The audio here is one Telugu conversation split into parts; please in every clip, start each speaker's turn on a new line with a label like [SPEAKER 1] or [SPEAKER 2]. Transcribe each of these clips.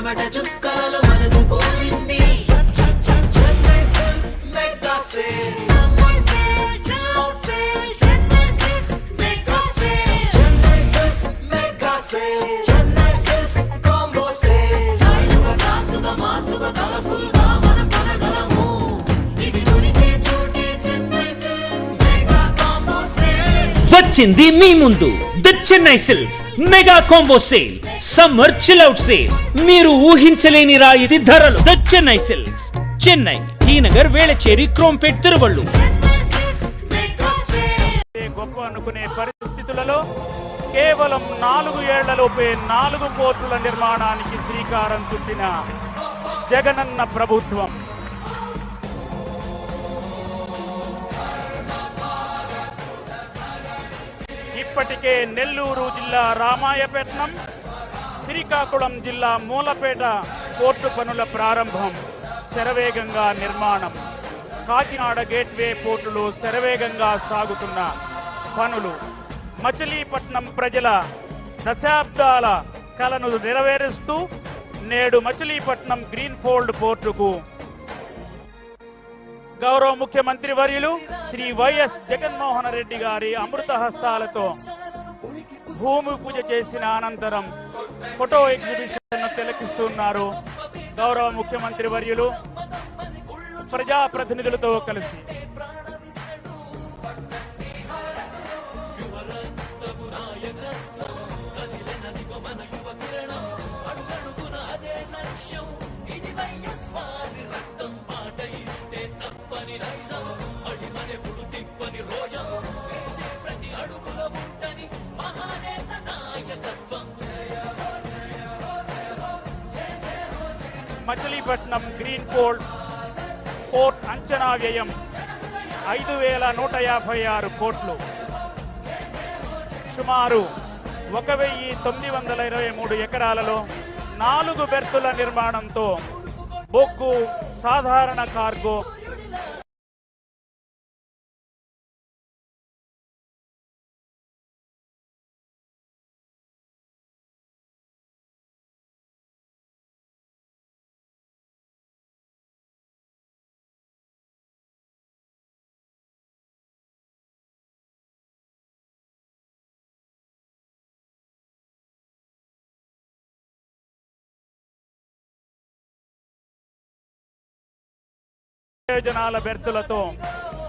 [SPEAKER 1] చెమట చుక్కలలో మనసు కోరింది Chennai Silks mega sale summer sale chill out sale Chennai Silks mega sale Chennai Silks mega sale Chennai Silks combo sale స్టైలుగా క్లాసుగా మాసుగా కలర్ఫుల్ గా మనం కొనగలము ఇవి దొరికే చోటే Chennai Silks mega combo sale
[SPEAKER 2] వచ్చింది మీ ముందు the Chennai Silks mega combo sale summer chill out sale. మీరు ఊహించలేని రాయితీ ధరలు. The Chennai Silks, Chennai T Nagar, Velachery, Chromepet, Tiruvallur.
[SPEAKER 3] గొప్ప అనుకునే పరిస్థితులలో కేవలం 4 ఏళ్లలోపే 4 పోర్టుల నిర్మాణానికి శ్రీకారం చుట్టిన జగనన్న ప్రభుత్వం ఇప్పటికే నెల్లూరు జిల్లా రామాయపట్నం, శ్రీకాకుళం జిల్లా మూలపేట పోర్టు పనుల ప్రారంభం, శరవేగంగా నిర్మాణం, కాకినాడ గేట్వే పోర్టులో శరవేగంగా సాగుతున్న పనులు మచిలీపట్నం ప్రజల దశాబ్దాల కలను నెరవేరుస్తూ నేడు మచిలీపట్నం గ్రీన్ఫీల్డ్ పోర్టుకు గౌరవ ముఖ్యమంత్రి వర్యులు శ్రీ వైఎస్ జగన్మోహన్ రెడ్డి గారి అమృత హస్తాలతో భూమి పూజ చేసిన అనంతరం ఫోటో ఎగ్జిబిషన్ తిలకిస్తున్నారు గౌరవ ముఖ్యమంత్రి వర్యులు ప్రజాప్రతినిధులతో కలిసి. మచిలీపట్నం గ్రీన్ఫీల్డ్ పోర్ట్ అంచనా వ్యయం 5,156 కోట్లు, సుమారు 1,923 ఎకరాలలో 4 బెర్తుల నిర్మాణంతో బొగ్గు, సాధారణ కార్గో, ప్రయోజనాల బెర్తులతో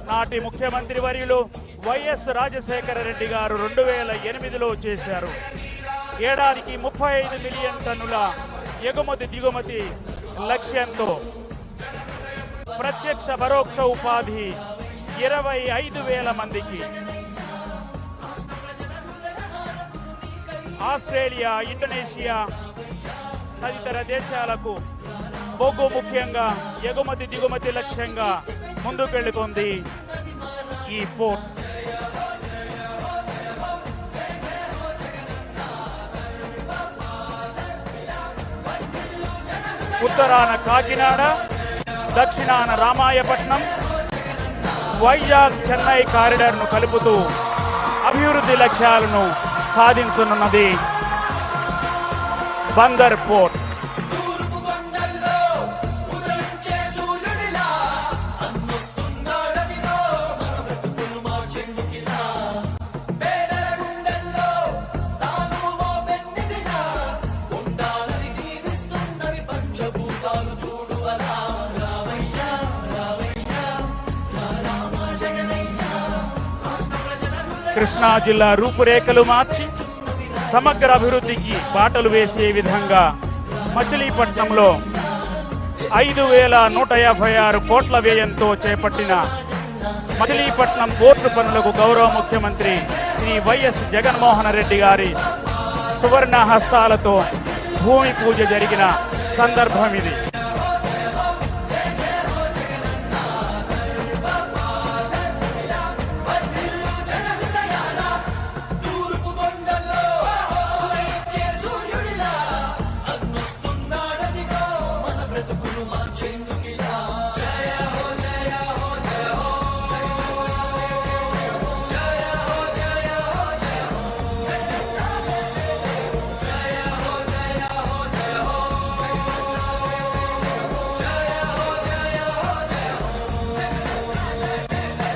[SPEAKER 3] నాటి ముఖ్యమంత్రి వర్యులు వైఎస్ రాజశేఖర రెడ్డి గారు 2008లో చేశారు. ఏడాదికి 35 మిలియన్ టన్నుల ఎగుమతి దిగుమతి లక్ష్యంతో ప్రత్యక్ష పరోక్ష ఉపాధి 25,000 మందికి, ఆస్ట్రేలియా, ఇండోనేషియా తదితర దేశాలకు బొగ్గు ముఖ్యంగా ఎగుమతి దిగుమతి లక్ష్యంగా ముందుకెళ్తుంది ఈ పోర్ట్. ఉత్తరాన కాకినాడ, దక్షిణాన రామాయపట్నం, వైజాగ్ చెన్నై కారిడార్ను కలుపుతూ అభివృద్ధి లక్ష్యాలను సాధించనున్నది బందర్ పోర్ట్. కృష్ణా జిల్లా రూపురేఖలు మార్చి సమగ్ర అభివృద్ధికి బాటలు వేసే విధంగా మచిలీపట్నంలో 5,156 కోట్ల వ్యయంతో చేపట్టిన మచిలీపట్నం పోర్టు పనులకు గౌరవ ముఖ్యమంత్రి శ్రీ వైఎస్ జగన్మోహన్ రెడ్డి గారి సువర్ణ హస్తాలతో భూమి పూజ జరిగిన సందర్భం ఇది.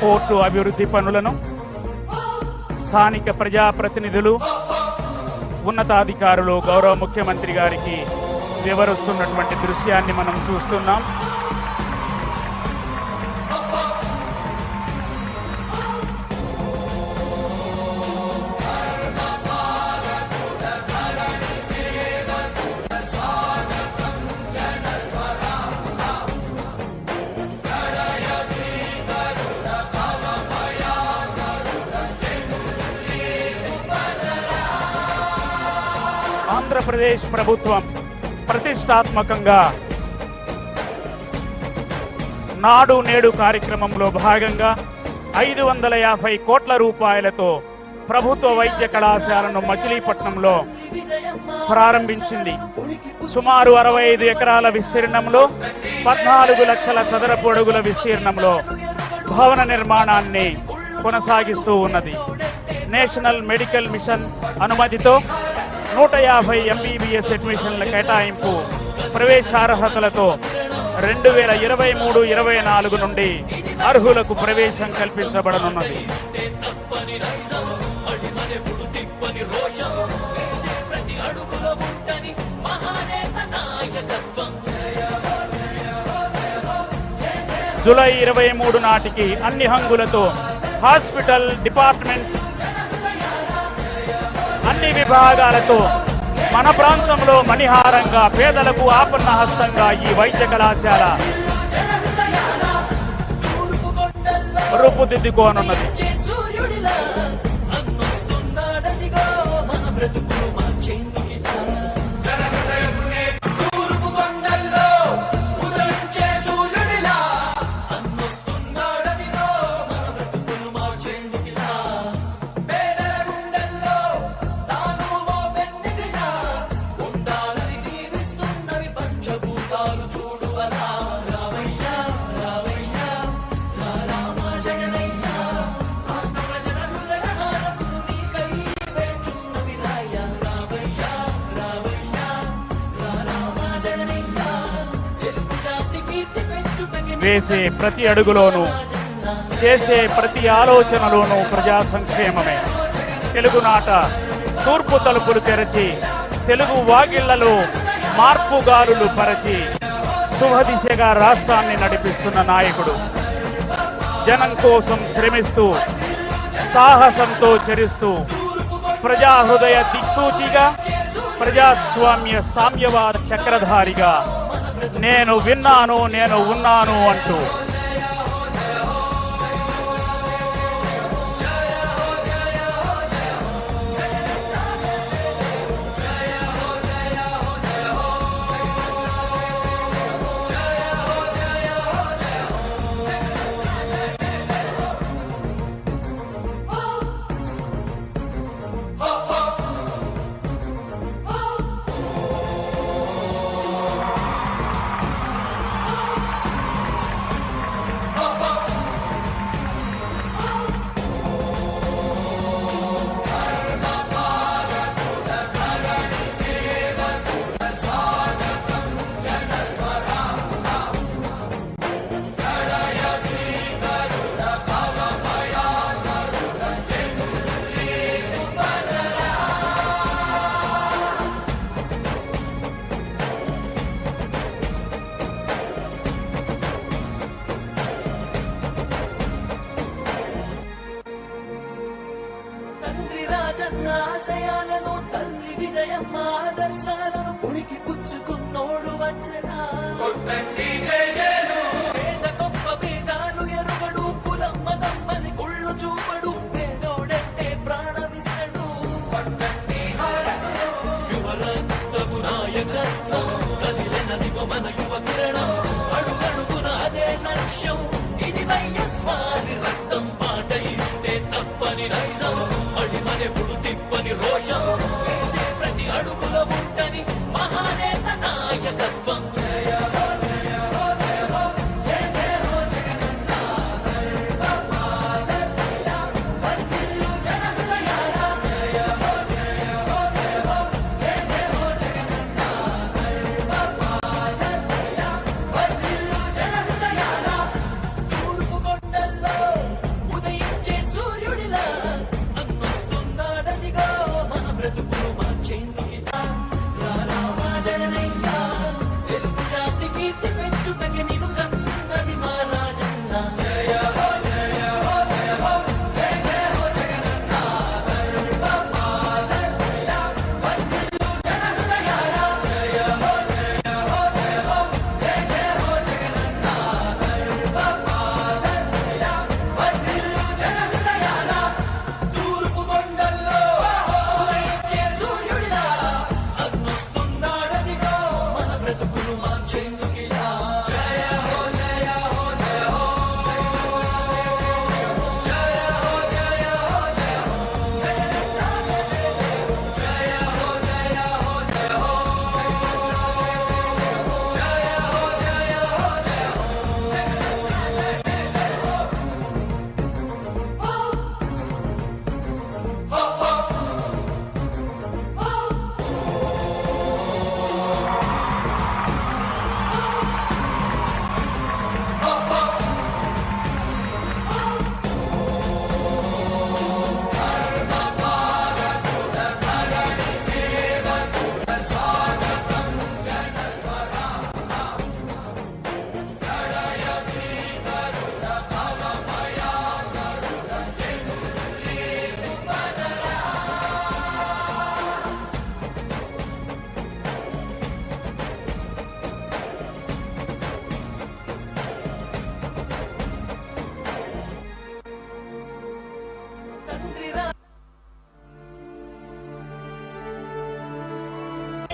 [SPEAKER 3] పోర్టు అభివృద్ధి పనులను స్థానిక ప్రజాప్రతినిధులు, ఉన్నతాధికారులు గౌరవ ముఖ్యమంత్రి గారికి వివరిస్తున్నటువంటి దృశ్యాన్ని మనం చూస్తున్నాం. ఆంధ్రప్రదేశ్ ప్రభుత్వం ప్రతిష్టాత్మకంగా నాడు నేడు కార్యక్రమంలో భాగంగా 550 కోట్ల రూపాయలతో ప్రభుత్వ వైద్య కళాశాలను మచిలీపట్నంలో ప్రారంభించింది. సుమారు 65 ఎకరాల విస్తీర్ణంలో 14 లక్షల చదరపు అడుగుల విస్తీర్ణంలో భవన నిర్మాణాన్ని కొనసాగిస్తూ ఉన్నది. నేషనల్ మెడికల్ మిషన్ అనుమతితో 150 MBBS అడ్మిషన్ల కేటాయింపు ప్రవేశార్హతలతో 2023-24 నుండి అర్హులకు ప్రవేశం కల్పించబడనున్నది. జూలై 23 నాటికి అన్ని హంగులతో హాస్పిటల్ డిపార్ట్మెంట్ అన్ని విభాగాలతో మన ప్రాంతంలో మణిహారంగా పేదలకు ఆపన్న హస్తంగా ఈ వైద్య కళాశాల రూపుదిద్దుకోనున్నది. వేసే ప్రతి అడుగులోనూ, చేసే ప్రతి ఆలోచనలోనూ ప్రజా సంక్షేమమే. తెలుగునాట తూర్పు తలుపులు తెరచి, తెలుగు వాగిళ్లలో మార్పు గాలులు పరచి శుభదిశగా రాష్ట్రాన్ని నడిపిస్తున్న నాయకుడు. జనం కోసం శ్రమిస్తూ, సాహసంతో చరిస్తూ, ప్రజా హృదయ దిక్సూచిగా, ప్రజాస్వామ్య సామ్యవాద చక్రధారిగా నేను విన్నాను, నేను ఉన్నాను అంటూ
[SPEAKER 1] ఆశయాలను తల్లి విజయమ్మ ఆదర్శాలను పుణికి పుచ్చుకున్నోడు వచ్చనా. పేద గొప్ప భేదాలు ఎరుగడు, కులం మతం అని కుళ్ళు చూపడు, పేదోడంటే ప్రాణమిస్తడు. యువరక్తము నాయకత్వం కదిలినదిగో మన యువ కిరణం, అడుగడుగున అదే లక్ష్యం. ఇది వైఎస్వారి రక్తం, పాట ఇస్తే తప్పని నైజం, అడిమనెప్పుడు తిప్పని రోషం, వేసే ప్రతి అడుగుల ఉంటని మహానేత నాయకత్వం. జయ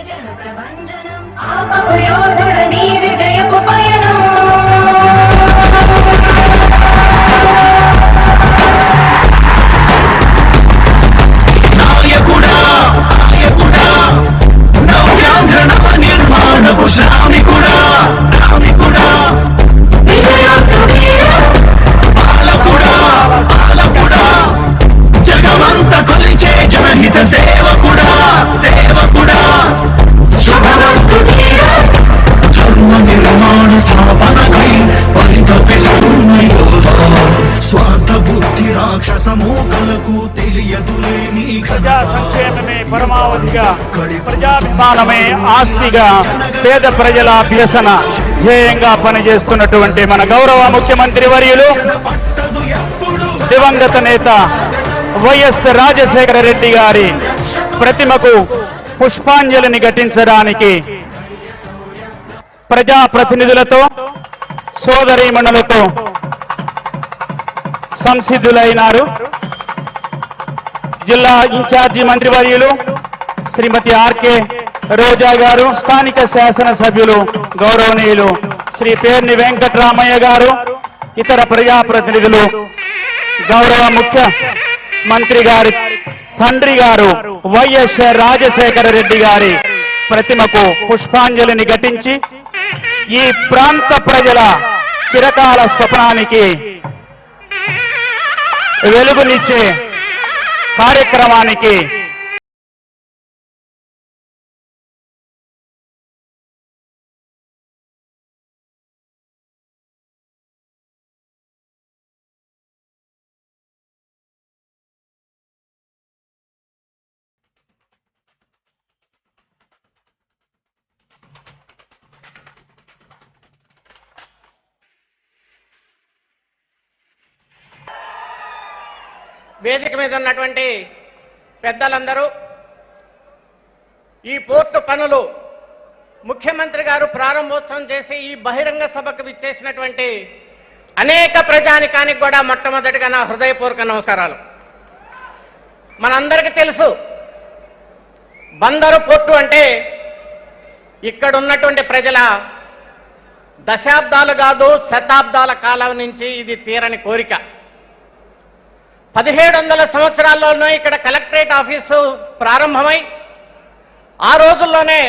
[SPEAKER 4] జనప్రభంజనం ఆపకు యోధుడ నీ విజయపు పయనం
[SPEAKER 1] నాయకుడా నాయకుడా నవ్యాంధ్ర నవ నిర్మాణపు శ్రామికుడా శ్రామికుడా పాలకుడా పాలకుడా జగమంత కొలిచే జనహిత సేవకుడా సేవకుడా శుభమస్తు ధర్మ నిర్మాణ స్థాపనకై పరితపిస్తున్న యోధా స్వార్థ బుద్ధి రాక్షస మోకలకు తెలియదులే నీ
[SPEAKER 3] ప్రజా సంక్షేమమే పరమావధిగా, ప్రజాభిమానమే ఆస్తిగా, పేద ప్రజల అభ్యసన ధ్యేయంగా పనిచేస్తున్నటువంటి మన గౌరవ ముఖ్యమంత్రి వర్యులు దివంగత నేత వైఎస్ రాజశేఖర రెడ్డి గారి ప్రతిమకు పుష్పాంజలిని ఘటించడానికి ప్రజాప్రతినిధులతో సోదరీమణులతో సంసిద్ధులైనారు. జిల్లా ఇన్ఛార్జి మంత్రివర్యులు శ్రీమతి ఆర్కే రోజా గారు, స్థానిక శాసనసభ్యులు గౌరవనీయులు శ్రీ పేర్ని వెంకటరామయ్య గారు, ఇతర ప్రజాప్రతినిధులు, గౌరవ ముఖ్య మంత్రి గారి తండ్రి గారు వైఎస్ రాజశేఖర రెడ్డి గారి ప్రతిమకు పుష్పాంజలిని ఘటించి ఈ ప్రాంత ప్రజల చిరకాల స్వప్నానికి వెలుగునిచ్చే కార్యక్రమానికి
[SPEAKER 5] వేదిక మీద ఉన్నటువంటి పెద్దలందరూ, ఈ పోర్టు పనులు ముఖ్యమంత్రి గారు ప్రారంభోత్సవం చేసి ఈ బహిరంగ సభకు విచ్చేసినటువంటి అనేక ప్రజానికానికి కూడా మొట్టమొదటిగా నా హృదయపూర్వక నమస్కారాలు. మనందరికీ తెలుసు, బందరు పోర్టు అంటే ఇక్కడ ఉన్నటువంటి ప్రజల దశాబ్దాలు కాదు శతాబ్దాల కాలం నుంచి ఇది తీరని కోరిక. 1700 సంవత్సరాల్లోనే ఇక్కడ కలెక్టరేట్ ఆఫీసు ప్రారంభమై ఆ రోజుల్లోనే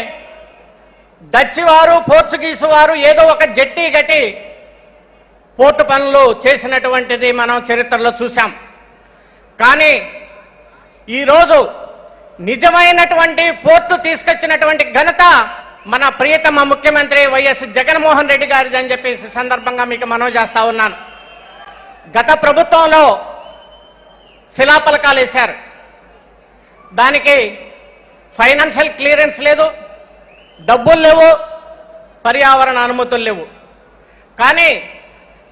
[SPEAKER 5] డచ్ వారు పోర్చుగీసు వారు ఏదో ఒక జట్టి కట్టి పోర్టు పనులు చేసినటువంటిది మనం చరిత్రలో చూశాం. కానీ ఈరోజు నిజమైనటువంటి పోర్టు తీసుకొచ్చినటువంటి ఘనత మన ప్రియతమ ముఖ్యమంత్రి వైఎస్ జగన్మోహన్ రెడ్డి గారిది అని చెప్పేసి సందర్భంగా మీకు మనవి చేస్తా ఉన్నాను. గత ప్రభుత్వంలో శిలాఫలకాలు వేశారు, దానికి ఫైనాన్షియల్ క్లియరెన్స్ లేదు, డబ్బులు లేవు, పర్యావరణ అనుమతులు లేవు. కానీ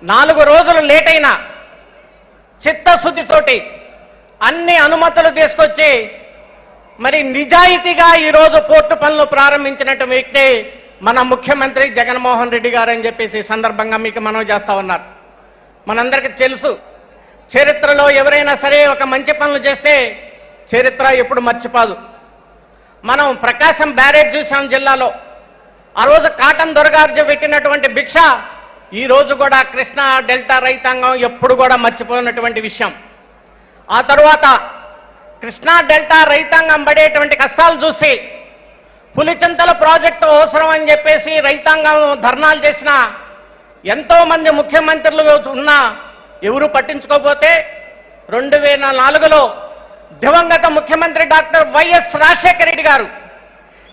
[SPEAKER 5] 4 రోజులు లేట్ అయినా చిత్తశుద్ధితోటి అన్ని అనుమతులు తీసుకొచ్చి మరి నిజాయితీగా ఈరోజు పోర్టు పనులు ప్రారంభించినట్టు వ్యక్తి మన ముఖ్యమంత్రి జగన్మోహన్ రెడ్డి గారు అని చెప్పేసి సందర్భంగా మీకు మనవి చేస్తా ఉన్నారు. మనందరికీ తెలుసు, చరిత్రలో ఎవరైనా సరే ఒక మంచి పనులు చేస్తే చరిత్ర ఎప్పుడు మర్చిపోదు. మనం ప్రకాశం బ్యారేజ్ చూసాం జిల్లాలో. ఆ రోజు కాటన్ దొరగారు పెట్టినటువంటి భిక్ష ఈ రోజు కూడా కృష్ణా డెల్టా రైతాంగం ఎప్పుడు కూడా మర్చిపోయినటువంటి విషయం. ఆ తరువాత కృష్ణా డెల్టా రైతాంగం పడేటువంటి కష్టాలు చూసి పులిచింతల ప్రాజెక్టు అవసరం అని చెప్పేసి రైతాంగం ధర్నాలు చేసిన ఎంతో మంది ముఖ్యమంత్రులు ఉన్నా ఎవరు పట్టించుకోకపోతే 2004లో దివంగత ముఖ్యమంత్రి డాక్టర్ వైఎస్ రాజశేఖర రెడ్డి గారు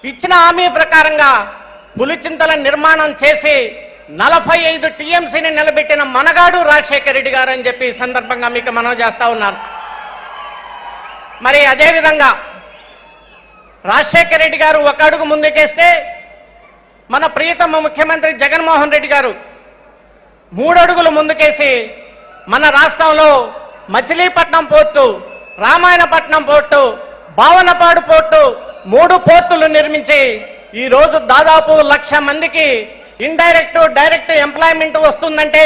[SPEAKER 5] ఇచ్చిన హామీ ప్రకారంగా పులిచింతల నిర్మాణం చేసి 45 టీఎంసీని నిలబెట్టిన మనగాడు రాజశేఖర రెడ్డి గారు అని చెప్పి ఈ సందర్భంగా మీకు మనవి చేస్తా ఉన్నాను. మరి అదేవిధంగా రాజశేఖర రెడ్డి గారు ఒక అడుగు ముందుకేస్తే మన ప్రియతమ ముఖ్యమంత్రి జగన్మోహన్ రెడ్డి గారు 3 అడుగులు ముందుకేసి మన రాష్ట్రంలో Machilipatnam port, Ramayanapatnam port, Bhavanapadu port 3 పోర్టులు నిర్మించి ఈ రోజు దాదాపు 1,00,000 మందికి ఇండైరెక్ట్ డైరెక్ట్ ఎంప్లాయ్మెంట్ వస్తుందంటే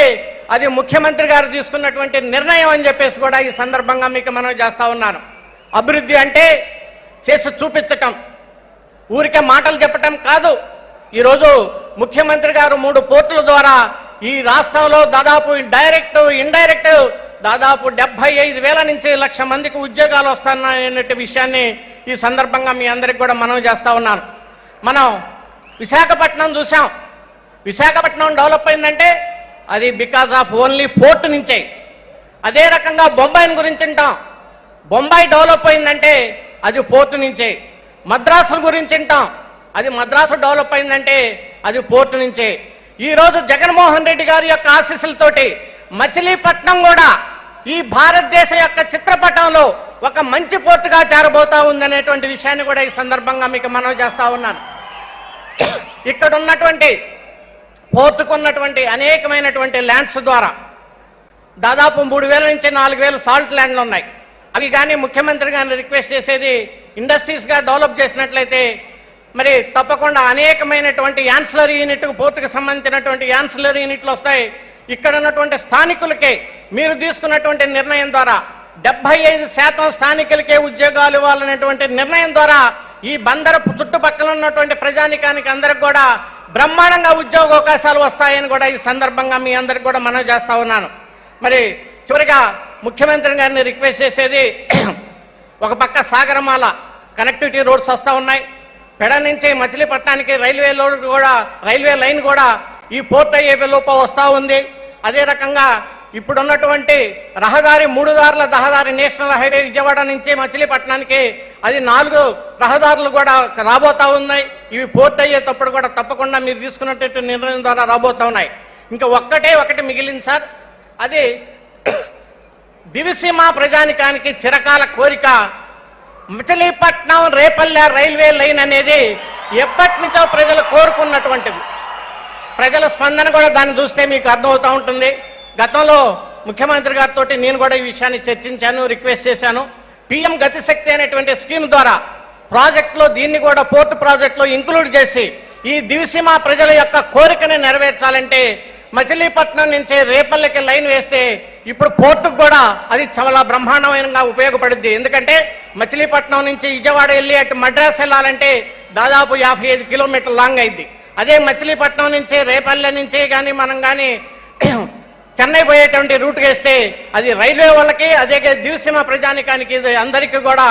[SPEAKER 5] అది ముఖ్యమంత్రి గారు తీసుకున్నటువంటి నిర్ణయం అని చెప్పేసి కూడా ఈ సందర్భంగా మీకు మనవి చేస్తా ఉన్నాను. అభివృద్ధి అంటే చేసి చూపించటం. ఊరికే మాటలు చెప్పటం కాదు. ఈరోజు ముఖ్యమంత్రి గారు 3 పోర్టుల ద్వారా ఈ రాష్ట్రంలో దాదాపు డైరెక్ట్ ఇండైరెక్ట్ దాదాపు 75,000 నుంచి 1,00,000 మందికి ఉద్యోగాలు వస్తున్నాయనే విషయాన్ని ఈ సందర్భంగా మీ అందరికి కూడా మనవి చేస్తా ఉన్నాను. మనం విశాఖపట్నం చూసాం. విశాఖపట్నం డెవలప్ అయిందంటే అది బికాజ్ ఆఫ్ ఓన్లీ పోర్ట్ నుంచే. అదే రకంగా బొంబాయిని గురించి వింటాం. బొంబాయి డెవలప్ అయిందంటే అది పోర్టు నుంచే. మద్రాసు గురించి వింటాం. అది మద్రాసు డెవలప్ అయిందంటే అది పోర్టు నుంచే. ఈరోజు జగన్మోహన్ రెడ్డి గారి యొక్క ఆశీస్సులతోటి మచిలీపట్నం కూడా ఈ భారతదేశం యొక్క చిత్రపటంలో ఒక మంచి పోర్టుగా చేరబోతా ఉందనేటువంటి విషయాన్ని కూడా ఈ సందర్భంగా మీకు మనవి చేస్తా ఉన్నాను. ఇక్కడ ఉన్నటువంటి పోర్టుకు ఉన్నటువంటి అనేకమైనటువంటి ల్యాండ్స్ ద్వారా దాదాపు 3,000 నుంచి 4,000 సాల్ట్ ల్యాండ్లు ఉన్నాయి. అవి కానీ ముఖ్యమంత్రి గారిని రిక్వెస్ట్ చేసేది ఇండస్ట్రీస్గా డెవలప్ చేసినట్లయితే మరి తప్పకుండా అనేకమైనటువంటి యాన్సిలరీ యూనిట్, పోర్టుకు సంబంధించినటువంటి యాన్సిలరీ యూనిట్లు వస్తాయి. ఇక్కడ ఉన్నటువంటి స్థానికులకే మీరు తీసుకున్నటువంటి నిర్ణయం ద్వారా 75% స్థానికులకే ఉద్యోగాలు ఇవ్వాలనేటువంటి నిర్ణయం ద్వారా ఈ బందరు చుట్టుపక్కల ఉన్నటువంటి ప్రజానికానికి అందరికి కూడా బ్రహ్మాండంగా ఉద్యోగ అవకాశాలు వస్తాయని కూడా ఈ సందర్భంగా మీ అందరికి కూడా మనవి చేస్తా ఉన్నాను. మరి చివరిగా ముఖ్యమంత్రి గారిని రిక్వెస్ట్ చేసేది, ఒక పక్క సాగరమాల కనెక్టివిటీ రోడ్స్ వస్తూ ఉన్నాయి. పెడ నుంచి మచిలీపట్నానికి రైల్వే లైన్ కూడా ఈ పోర్ట్ అయ్యే లోపల వస్తూ ఉంది. అదే రకంగా ఇప్పుడున్నటువంటి రహదారి 3 దారుల రహదారి నేషనల్ హైవే విజయవాడ నుంచి మచిలీపట్నానికి అది 4 రహదారులు కూడా రాబోతా ఉన్నాయి. ఇవి పోర్ట్ అయ్యేటప్పుడు కూడా తప్పకుండా మీరు తీసుకున్నటువంటి నిర్ణయం ద్వారా రాబోతా ఉన్నాయి. ఇంకా ఒకటి మిగిలింది సార్. అది దివిసీమ ప్రజానికానికి చిరకాల కోరిక. మచిలీపట్నం రేపల్లె రైల్వే లైన్ అనేది ఎప్పటి నుంచో ప్రజలు కోరుకున్నటువంటిది. ప్రజల స్పందన కూడా దాన్ని చూస్తే మీకు అర్థమవుతూ ఉంటుంది. గతంలో ముఖ్యమంత్రి గారితో నేను కూడా ఈ విషయాన్ని చర్చించాను, రిక్వెస్ట్ చేశాను. పిఎం గతిశక్తి అనేటువంటి స్కీమ్ ద్వారా ప్రాజెక్టులో దీన్ని కూడా పోర్టు ప్రాజెక్టులో ఇంక్లూడ్ చేసి ఈ దివిసీమ ప్రజల యొక్క కోరికని నెరవేర్చాలంటే మచిలీపట్నం నుంచి రేపల్లెకి లైన్ వేస్తే ఇప్పుడు పోర్టుకు కూడా అది చాలా బ్రహ్మాండమైనగా ఉపయోగపడుద్ది. ఎందుకంటే మచిలీపట్నం నుంచి విజయవాడ వెళ్ళి అటు మద్రాస్ వెళ్ళాలంటే దాదాపు 55 కిలోమీటర్ల లాంగ్ అయింది. అదే మచిలీపట్నం నుంచి రేపల్లె నుంచి కానీ మనం కానీ చెన్నై పోయేటువంటి రూట్ వేస్తే అది రైల్వే వాళ్ళకి అదే దివిసీమ ప్రజానికానికి అందరికీ కూడా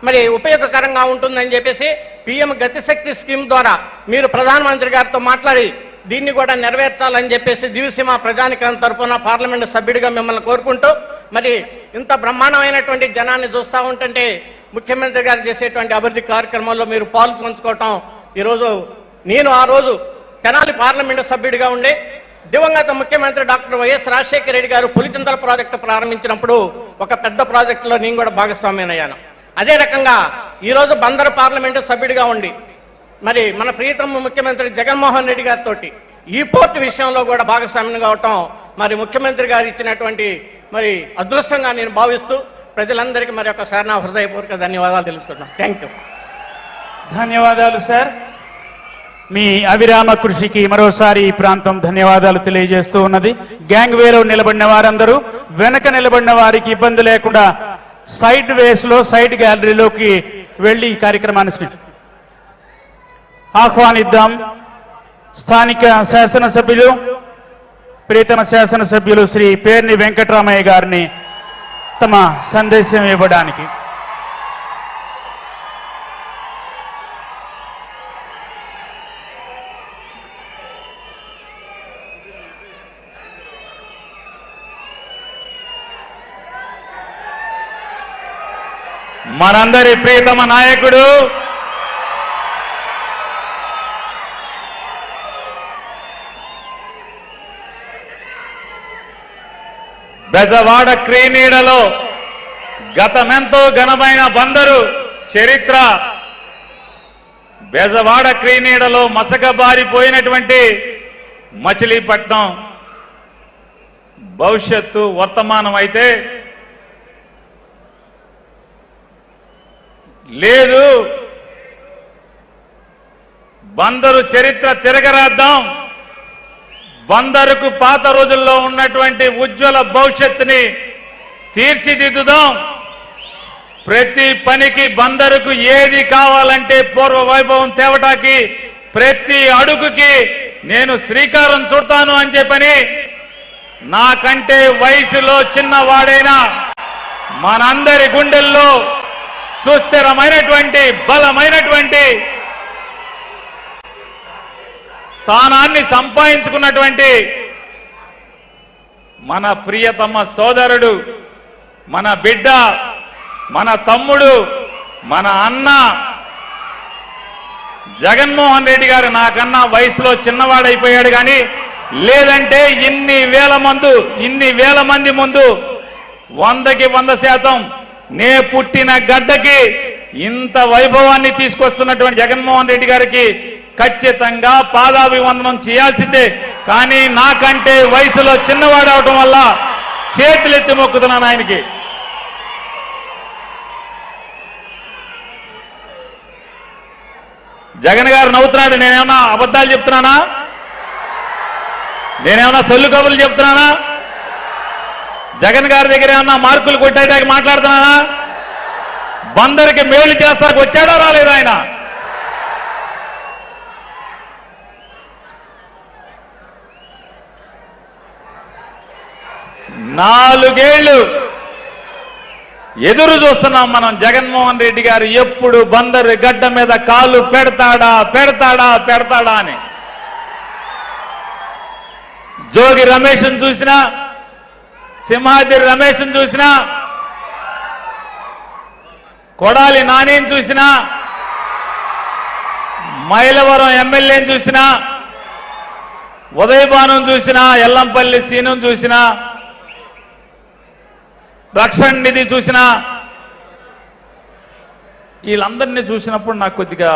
[SPEAKER 5] మరి ఉపయోగకరంగా ఉంటుందని చెప్పేసి పిఎం గతిశక్తి స్కీమ్ ద్వారా మీరు ప్రధానమంత్రి గారితో మాట్లాడి దీన్ని కూడా నెరవేర్చాలని చెప్పేసి దివిసీమ ప్రజానికం తరఫున పార్లమెంటు సభ్యుడిగా మిమ్మల్ని కోరుకుంటూ, మరి ఇంత బ్రహ్మాండమైనటువంటి జనాన్ని చూస్తూ ఉంటుంటే ముఖ్యమంత్రి గారు చేసేటువంటి అభివృద్ధి కార్యక్రమాల్లో మీరు పాలు పంచుకోవటం ఈరోజు నేను ఆ రోజు తెనాలి పార్లమెంటు సభ్యుడిగా ఉండే దివంగత ముఖ్యమంత్రి డాక్టర్ వైఎస్ రాజశేఖర రెడ్డి గారు పులిచింతల ప్రాజెక్టు ప్రారంభించినప్పుడు ఒక పెద్ద ప్రాజెక్టులో నేను కూడా భాగస్వామ్యమయ్యాను. అదే రకంగా ఈరోజు బందరు పార్లమెంటు సభ్యుడిగా ఉండి మరి మన ప్రియతమ ముఖ్యమంత్రి జగన్మోహన్ రెడ్డి గారితో ఈ పోర్టు విషయంలో కూడా భాగస్వామ్యం కావటం మరి ముఖ్యమంత్రి గారు ఇచ్చినటువంటి మరి అదృష్టంగా నేను భావిస్తూ ప్రజలందరికీ మరి ఒకసారి నా హృదయపూర్వక ధన్యవాదాలు తెలుసుకుంటున్నాను. Thank you.
[SPEAKER 3] ధన్యవాదాలు సార్. మీ అవిరామ కృషికి మరోసారి ఈ ప్రాంతం ధన్యవాదాలు తెలియజేస్తూ ఉన్నది. గ్యాంగ్ వేలో నిలబడిన వారందరూ వెనక నిలబడిన వారికి ఇబ్బంది లేకుండా సైడ్ వేస్ లో సైడ్ గ్యాలరీలోకి వెళ్లి ఈ కార్యక్రమాన్ని ఆహ్వానిద్దాం. స్థానిక శాసనసభ్యులు ప్రియతమ శాసనసభ్యులు శ్రీ పేర్ని వెంకటరామయ్య గారిని తమ సందేశం ఇవ్వడానికి. మనందరి ప్రియతమ నాయకుడు బెజవాడ క్రీనీడలో గతమెంతో ఘనమైన బందరు చరిత్ర, బెజవాడ క్రీనీడలో మసకబారిపోయినటువంటి మచిలీపట్నం భవిష్యత్తు వర్తమానం అయితే లేదు. బందరు చరిత్ర తిరగరాద్దాం. బందరుకు పాత రోజుల్లో ఉన్నటువంటి ఉజ్వల భవిష్యత్తుని తీర్చిదిద్దుదాం. ప్రతి పనికి బందరుకు ఏది కావాలంటే పూర్వ వైభవం తేవటానికి ప్రతి అడుగుకి నేను శ్రీకారం చుడతాను అని చెప్పని నాకంటే వయసులో చిన్నవాడైనా మనందరి గుండెల్లో సుస్థిరమైనటువంటి బలమైనటువంటి స్థానాన్ని సంపాదించుకున్నటువంటి మన ప్రియతమ సోదరుడు, మన బిడ్డ, మన తమ్ముడు, మన అన్న జగన్మోహన్ రెడ్డి గారు నాకన్నా వయసులో చిన్నవాడైపోయాడు. కానీ లేదంటే ఇన్ని వేల మంది ముందు 100కి 100% నే పుట్టిన గడ్డకి ఇంత వైభవాన్ని తీసుకొస్తున్నటువంటి జగన్మోహన్ రెడ్డి గారికి ఖచ్చితంగా పాదాభివందనం చేయాల్సిందే. కానీ నాకంటే వయసులో చిన్నవాడవటం వల్ల చేతులెత్తి మొక్కుతున్నాను ఆయనకి. జగన్ గారు నవ్వుతున్నాడు. నేనేమన్నా అబద్ధాలు చెప్తున్నానా? నేనేమన్నా సొల్లు కబుర్లు చెప్తున్నానా? జగన్ గారి దగ్గర ఏమన్నా మార్కులు కొట్టేటానికి మాట్లాడుతున్నానా? బందరికి మేలు చేస్తానికి వచ్చాడా రాలేదా ఆయన? నాలుగేళ్లు ఎదురు చూస్తున్నాం మనం. జగన్మోహన్ రెడ్డి గారు ఎప్పుడు బందరు గడ్డ మీద కాలు పెడతాడా అని. జోగి రమేష్ను చూసినా, సింహాద్రి రమేష్ను చూసినా, కొడాలి నానిని చూసినా, మైలవరం ఎమ్మెల్యేని చూసినా, ఉదయభానుని చూసినా, ఎల్లంపల్లి సీనుని చూసినా, రక్షణ నిధి చూసినా, వీళ్ళందరినీ చూసినప్పుడు నాకు కొద్దిగా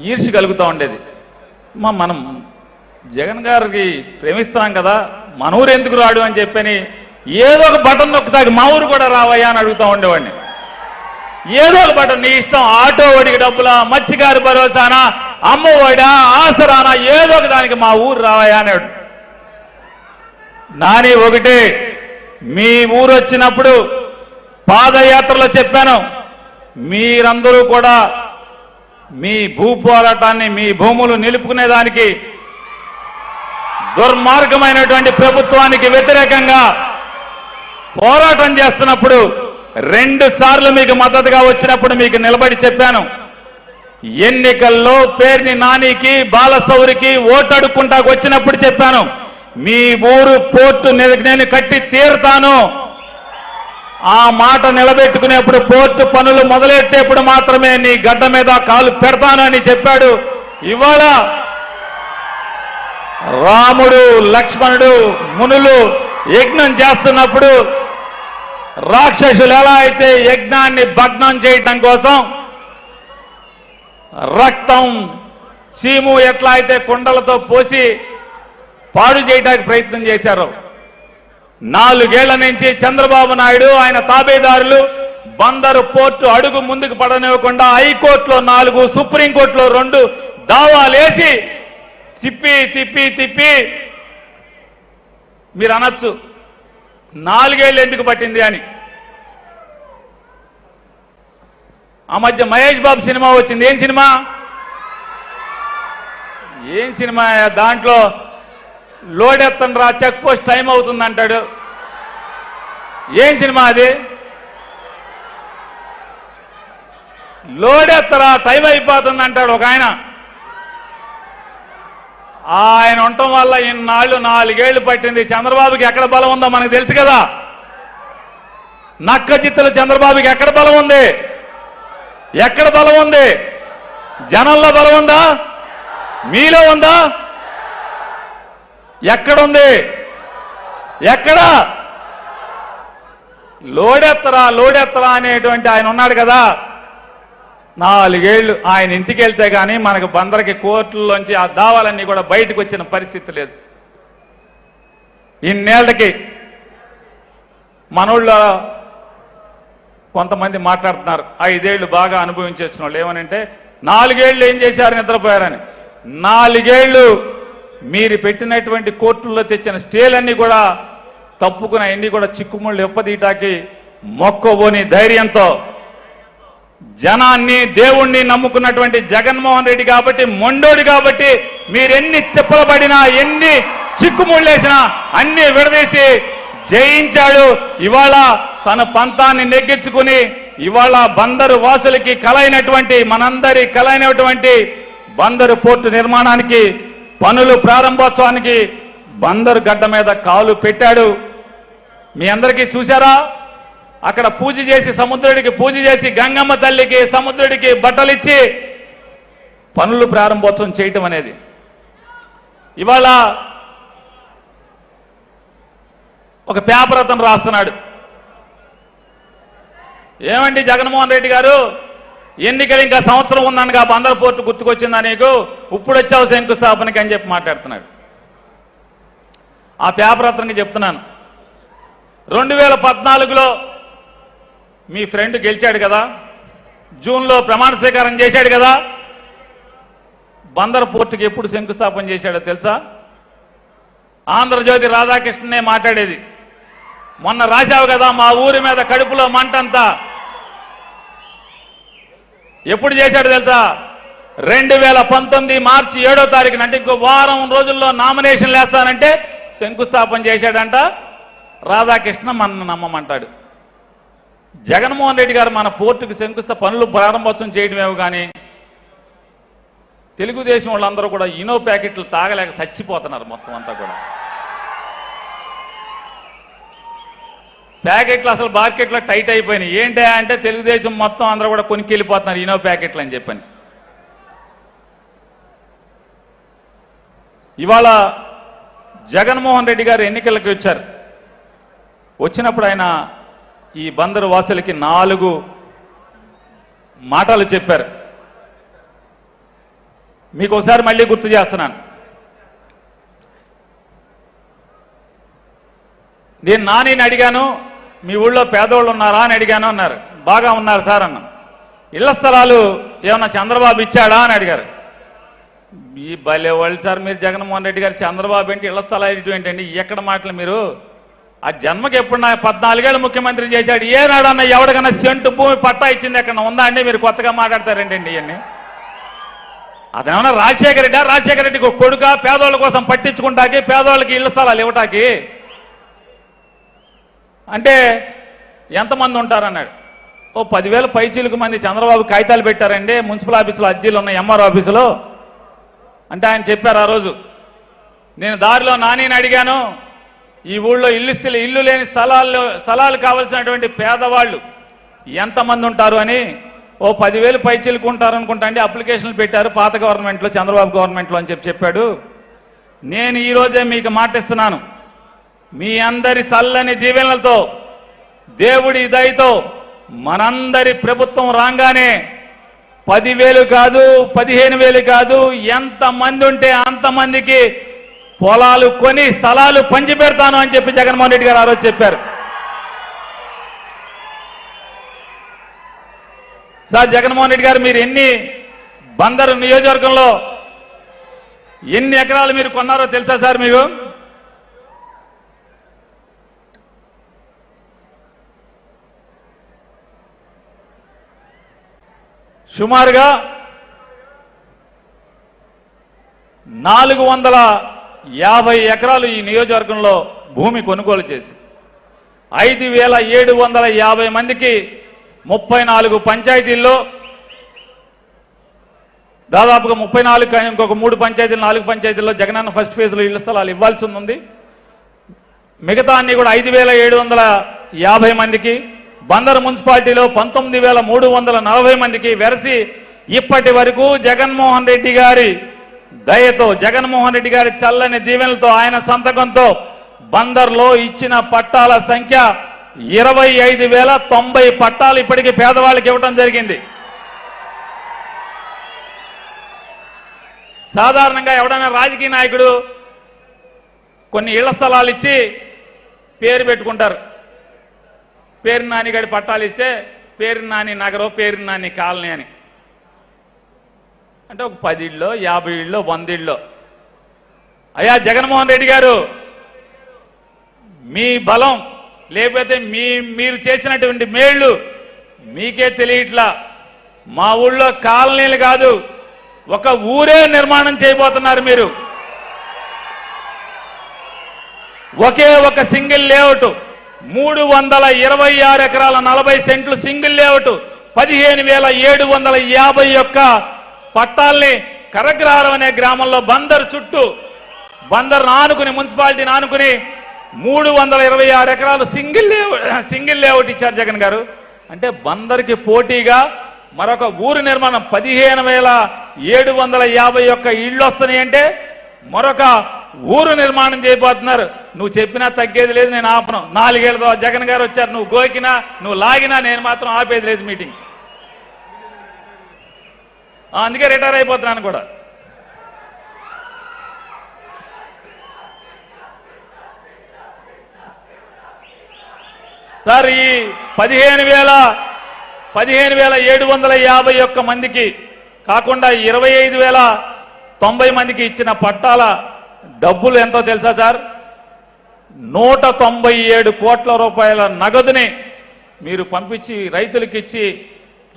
[SPEAKER 3] ఈర్ష్య కలుగుతూ ఉండేది. మనం జగన్ గారికి ప్రేమిస్తున్నాం కదా, మన ఊరు ఎందుకు రాడు అని చెప్పని ఏదో ఒక బటన్ నొక్కుతాకి మా ఊరు కూడా రావయ్యా అని అడుగుతూ ఉండేవాడిని. ఏదో ఒక బటన్, నీ ఇష్టం, ఆటో ఓడికి డబ్బులా, మత్స్యకారు భరోసానా, అమ్మఒడా, ఆసరానా, ఏదో ఒక దానికి మా ఊరు రావయ్యా అన్నాడు. నాని ఒకటే, మీ ఊరు వచ్చినప్పుడు పాదయాత్రలో చెప్పాను, మీరందరూ కూడా మీ భూ పోరాటాన్ని, మీ భూములు నిలుపుకునేదానికి దుర్మార్గమైనటువంటి ప్రభుత్వానికి వ్యతిరేకంగా పోరాటం చేస్తున్నప్పుడు 2 సార్లు మీకు మద్దతుగా వచ్చినప్పుడు మీకు నిలబడి చెప్పాను. ఎన్నికల్లో పేర్ని నానికి, బాలసౌరికి ఓటడుకుంటాకు వచ్చినప్పుడు చెప్పాను, మీ ఊరు పోర్టు నేను కట్టి తీరుతాను. ఆ మాట నిలబెట్టుకునేప్పుడు, పోర్టు పనులు మొదలెట్టేప్పుడు మాత్రమే నీ గడ్డ మీద కాలు పెడతాను అని చెప్పాడు. ఇవాళ రాముడు, లక్ష్మణుడు, మునులు యజ్ఞం చేస్తున్నప్పుడు రాక్షసులు ఎలా అయితే యజ్ఞాన్ని భగ్నం చేయటం కోసం రక్తం, చీము ఎట్లా అయితే కుండలతో పోసి పాడు చేయడానికి ప్రయత్నం చేశారు, 4 ఏళ్ల నుంచి చంద్రబాబు నాయుడు ఆయన తాబేదారులు బందరు పోర్టు అడుగు ముందుకు పడనివ్వకుండా హైకోర్టులో 4, సుప్రీంకోర్టులో 2 దావాలేసి తిప్పి మీరు అనొచ్చు 4 ఏళ్ళు ఎందుకు పట్టింది అని. ఆ మధ్య మహేష్ బాబు సినిమా వచ్చింది. ఏం సినిమా? దాంట్లో లోడెత్తను రా, చెక్ పోస్ట్ టైం అవుతుంది అంటాడు. ఏం సినిమా అది? లోడెత్తరా, టైం అయిపోతుంది అంటాడు ఒక ఆయన. ఆయన ఉండటం వల్ల ఇన్నాళ్ళు 4 ఏళ్లు పట్టింది. చంద్రబాబుకి ఎక్కడ బలం ఉందో మనకు తెలుసు కదా. నక్క చిత్తలు చంద్రబాబుకి ఎక్కడ బలం ఉంది? ఎక్కడ బలం ఉంది? జనంలో బలం ఉందా? మీలో ఉందా? ఎక్కడుంది? ఎక్కడ? లోడెత్తరా అనేటువంటి ఆయన ఉన్నాడు కదా. 4 ఏళ్ళు ఆయన ఇంటికి వెళ్తే కానీ మనకు బందరికి కోర్టుల్లోంచి ఆ దావాలన్నీ కూడా బయటకు వచ్చిన పరిస్థితి లేదు. ఇన్నేళ్లకి మనోళ్ళ కొంతమంది మాట్లాడుతున్నారు, 5 ఏళ్ళు బాగా అనుభవించేసిన వాళ్ళు ఏమనంటే 4 ఏళ్ళు ఏం చేశారు, నిద్రపోయారని. 4 ఏళ్ళు మీరు పెట్టినటువంటి కోర్టుల్లో తెచ్చిన స్టేలన్నీ కూడా తప్పుకుని అన్ని కూడా చిక్కుముళ్ళు ఎప్పదీయటానికి మొక్కబోని ధైర్యంతో జనాన్ని దేవుణ్ణి నమ్ముకున్నటువంటి జగన్మోహన్ రెడ్డి కాబట్టి, మొండోడు కాబట్టి, మీరెన్ని తిప్పలు పడినా, ఎన్ని చిక్కుముళ్ళేసినా అన్ని విడదీసి జయించాడు. ఇవాళ తన పంతాన్ని నెగ్గించుకుని ఇవాళ బందరు వాసులకి కలైనటువంటి, మనందరి కలైనటువంటి బందరు పోర్టు నిర్మాణానికి పనులు ప్రారంభోత్సవానికి బందరు గడ్డ మీద కాలు పెట్టాడు. మీ అందరికీ చూశారా? అక్కడ పూజ చేసి, సముద్రుడికి పూజ చేసి, గంగమ్మ తల్లికి సముద్రుడికి బట్టలిచ్చి పనులు ప్రారంభోత్సవం చేయటం అనేది. ఇవాళ ఒక పేపర్ అతను రాస్తున్నాడు, ఏమండి జగన్మోహన్ రెడ్డి గారు, ఎన్నికలు ఇంకా సంవత్సరం ఉందనగా బందర్ పోర్టు గుర్తుకొచ్చిందా నీకు, ఇప్పుడు వచ్చావు శంకుస్థాపనకి అని చెప్పి మాట్లాడుతున్నాడు. ఆ పేపర్ అతనికి చెప్తున్నాను, 2014లో మీ ఫ్రెండ్ గెలిచాడు కదా, జూన్లో ప్రమాణ స్వీకారం చేశాడు కదా, బందర్ పోర్టుకి ఎప్పుడు శంకుస్థాపన చేశాడో తెలుసా? ఆంధ్రజ్యోతి రాధాకృష్ణనే మాట్లాడేది. మొన్న రాశావు కదా, మా ఊరి మీద కడుపులో మంటంతా, ఎప్పుడు చేశాడు తెలుసా? 2019 మార్చి 7వ తారీఖున, అంటే ఇంకో వారం రోజుల్లో నామినేషన్ వేస్తానంటే శంకుస్థాపన చేశాడంట. రాధాకృష్ణ మన నమ్మమంటాడు. జగన్మోహన్ రెడ్డి గారు మన పోర్టుకు పనులు ప్రారంభోత్సవం చేయడమేమో కానీ తెలుగుదేశం వాళ్ళందరూ కూడా ఇనో ప్యాకెట్లు తాగలేక చచ్చిపోతున్నారు. మొత్తం అంతా కూడా ప్యాకెట్లు అసలు మార్కెట్లో టైట్ అయిపోయినాయి. ఏంటి అంటే తెలుగుదేశం మొత్తం అందరూ కూడా కొనుక్కెళ్ళిపోతున్నారు ఇనో ప్యాకెట్లు అని చెప్పని. ఇవాళ జగన్మోహన్ రెడ్డి గారు ఎన్నికలకు వచ్చారు. వచ్చినప్పుడు ఆయన ఈ బందరు వాసులకి 4 మాటలు చెప్పారు. మీకు ఒకసారి మళ్ళీ గుర్తు చేస్తున్నాను. నేను నానిని అడిగాను, మీ ఊళ్ళో పేదోళ్ళు ఉన్నారా అని అడిగాను. అన్నారు బాగా ఉన్నారు సార్ అన్న. ఇళ్ల స్థలాలు ఏమన్నా చంద్రబాబు ఇచ్చాడా అని అడిగారు. ఈ భలే వాళ్ళు సార్ మీరు, జగన్మోహన్ రెడ్డి గారు చంద్రబాబు ఏంటి, ఇళ్ల స్థలాలు ఏంటండి, ఎక్కడ మాటలు మీరు? ఆ జన్మకి ఎప్పుడు 14 ఏళ్ళు ముఖ్యమంత్రి చేశాడు, ఏనాడన్నా ఎవరికన్నా సెంటు భూమి పట్టా ఇచ్చింది ఎక్కడ ఉందా అండి? మీరు కొత్తగా మాట్లాడతారేంటండి ఇవన్నీ? అదేమన్నా రాజశేఖర రెడ్డి, రాజశేఖర రెడ్డికి ఒక కొడుక పేదోళ్ళ కోసం పట్టించుకుంటాకి, పేదోళ్ళకి ఇళ్ల స్థలాలు ఇవ్వటాకి? అంటే ఎంతమంది ఉంటారన్నాడు. ఓ 10,000 పైచీలకు మంది చంద్రబాబు కాగితాలు పెట్టారండి మున్సిపల్ ఆఫీసులో, అర్జీలు ఉన్నాయి ఎంఆర్ఓ ఆఫీసులో అంటే ఆయన చెప్పారు ఆ రోజు. నేను దారిలో నానిని అడిగాను, ఈ ఊళ్ళో ఇల్లు లేని స్థలాలు కావలసినటువంటి పేదవాళ్ళు ఎంతమంది ఉంటారు అని. ఓ 10,000 పైచీలకు ఉంటారు అనుకుంటా అండి. అప్లికేషన్లు పెట్టారు పాత గవర్నమెంట్లో, చంద్రబాబు గవర్నమెంట్లో అని చెప్పాడు. నేను ఈరోజే మీకు మాటిస్తున్నాను, మీ అందరి చల్లని దీవెనలతో, దేవుడి దయతో మనందరి ప్రభుత్వం రాగానే 10,000 కాదు, 15,000 కాదు, ఎంతమంది ఉంటే అంతమందికి పొలాలు కొని స్థలాలు పంచిపెడతాను అని చెప్పి జగన్మోహన్ రెడ్డి గారు ఆ రోజు చెప్పారు. సార్ జగన్మోహన్ రెడ్డి గారు, మీరు ఎన్ని బందరు నియోజకవర్గంలో ఎన్ని ఎకరాలు మీరు కొన్నారో తెలుసా సార్ మీకు? సుమారుగా 450 ఎకరాలు ఈ నియోజకవర్గంలో భూమి కొనుగోలు చేసి 5,750 మందికి 34 పంచాయతీల్లో దాదాపుగా 34, ఇంకొక 3 పంచాయతీలు 4 పంచాయతీల్లో జగనన్న ఫస్ట్ ఫేజ్లో ఇళ్ల స్థలాలు ఇవ్వాల్సి ఉంది. మిగతా అన్ని కూడా 5,750 మందికి, బందరు మున్సిపాలిటీలో 19,340 మందికి వెరసి ఇప్పటి వరకు జగన్మోహన్ రెడ్డి గారి దయతో, జగన్మోహన్ రెడ్డి గారి చల్లని దీవెనలతో, ఆయన సంతకంతో బందర్లో ఇచ్చిన పట్టాల సంఖ్య 25,090 పట్టాలు ఇప్పటికీ పేదవాళ్ళకి ఇవ్వడం జరిగింది. సాధారణంగా ఎవడైనా రాజకీయ నాయకుడు కొన్ని ఇళ్ల స్థలాలు ఇచ్చి పేరు పెట్టుకుంటారు. పేరు నాని గడి పట్టాలు ఇస్తే పేరు నాని నగరం, పేరు నాని కాలనీ అని. అంటే ఒక 10 ఇళ్ళు, 50 ఇళ్ళు, 100 ఇళ్ళు. అయ్యా జగన్మోహన్ రెడ్డి గారు, మీ బలం లేకపోతే మీరు చేసినటువంటి మేళ్లు మీకే తెలియట్లా. మా ఊళ్ళో కాలనీలు కాదు, ఒక ఊరే నిర్మాణం చేయబోతున్నారు మీరు. ఒకే ఒక సింగిల్ లేఅవుట్ 326 ఎకరాల 40 సెంట్లు సింగిల్ లేఅవుట్ 15,751 పట్టాల్ని కరగ్రహారం అనే గ్రామంలో బందర్ చుట్టూ, బందర్ ఆనుకుని, మున్సిపాలిటీని ఆనుకుని 326 ఎకరాలు సింగిల్ లేఅవుట్ ఇచ్చారు జగన్ గారు. అంటే బందర్కి పోటీగా మరొక ఊరు నిర్మాణం 15,751 ఇళ్ళు వస్తున్నాయి అంటే మరొక ఊరు నిర్మాణం చేయబోతున్నారు. నువ్వు చెప్పినా తగ్గేది లేదు, నేను ఆపను. 4 ఏళ్ళతో జగన్ గారు వచ్చారు, నువ్వు గోకినా నువ్వు లాగినా నేను మాత్రం ఆపేది లేదు మీటింగ్. అందుకే రిటైర్ అయిపోతున్నాను కూడా. సార్, ఈ 15,751 మందికి కాకుండా 25,090 మందికి ఇచ్చిన పట్టాల డబ్బులు ఎంతో తెలుసా సార్? 197 కోట్ల రూపాయల నగదుని మీరు పంపించి రైతులకు ఇచ్చి,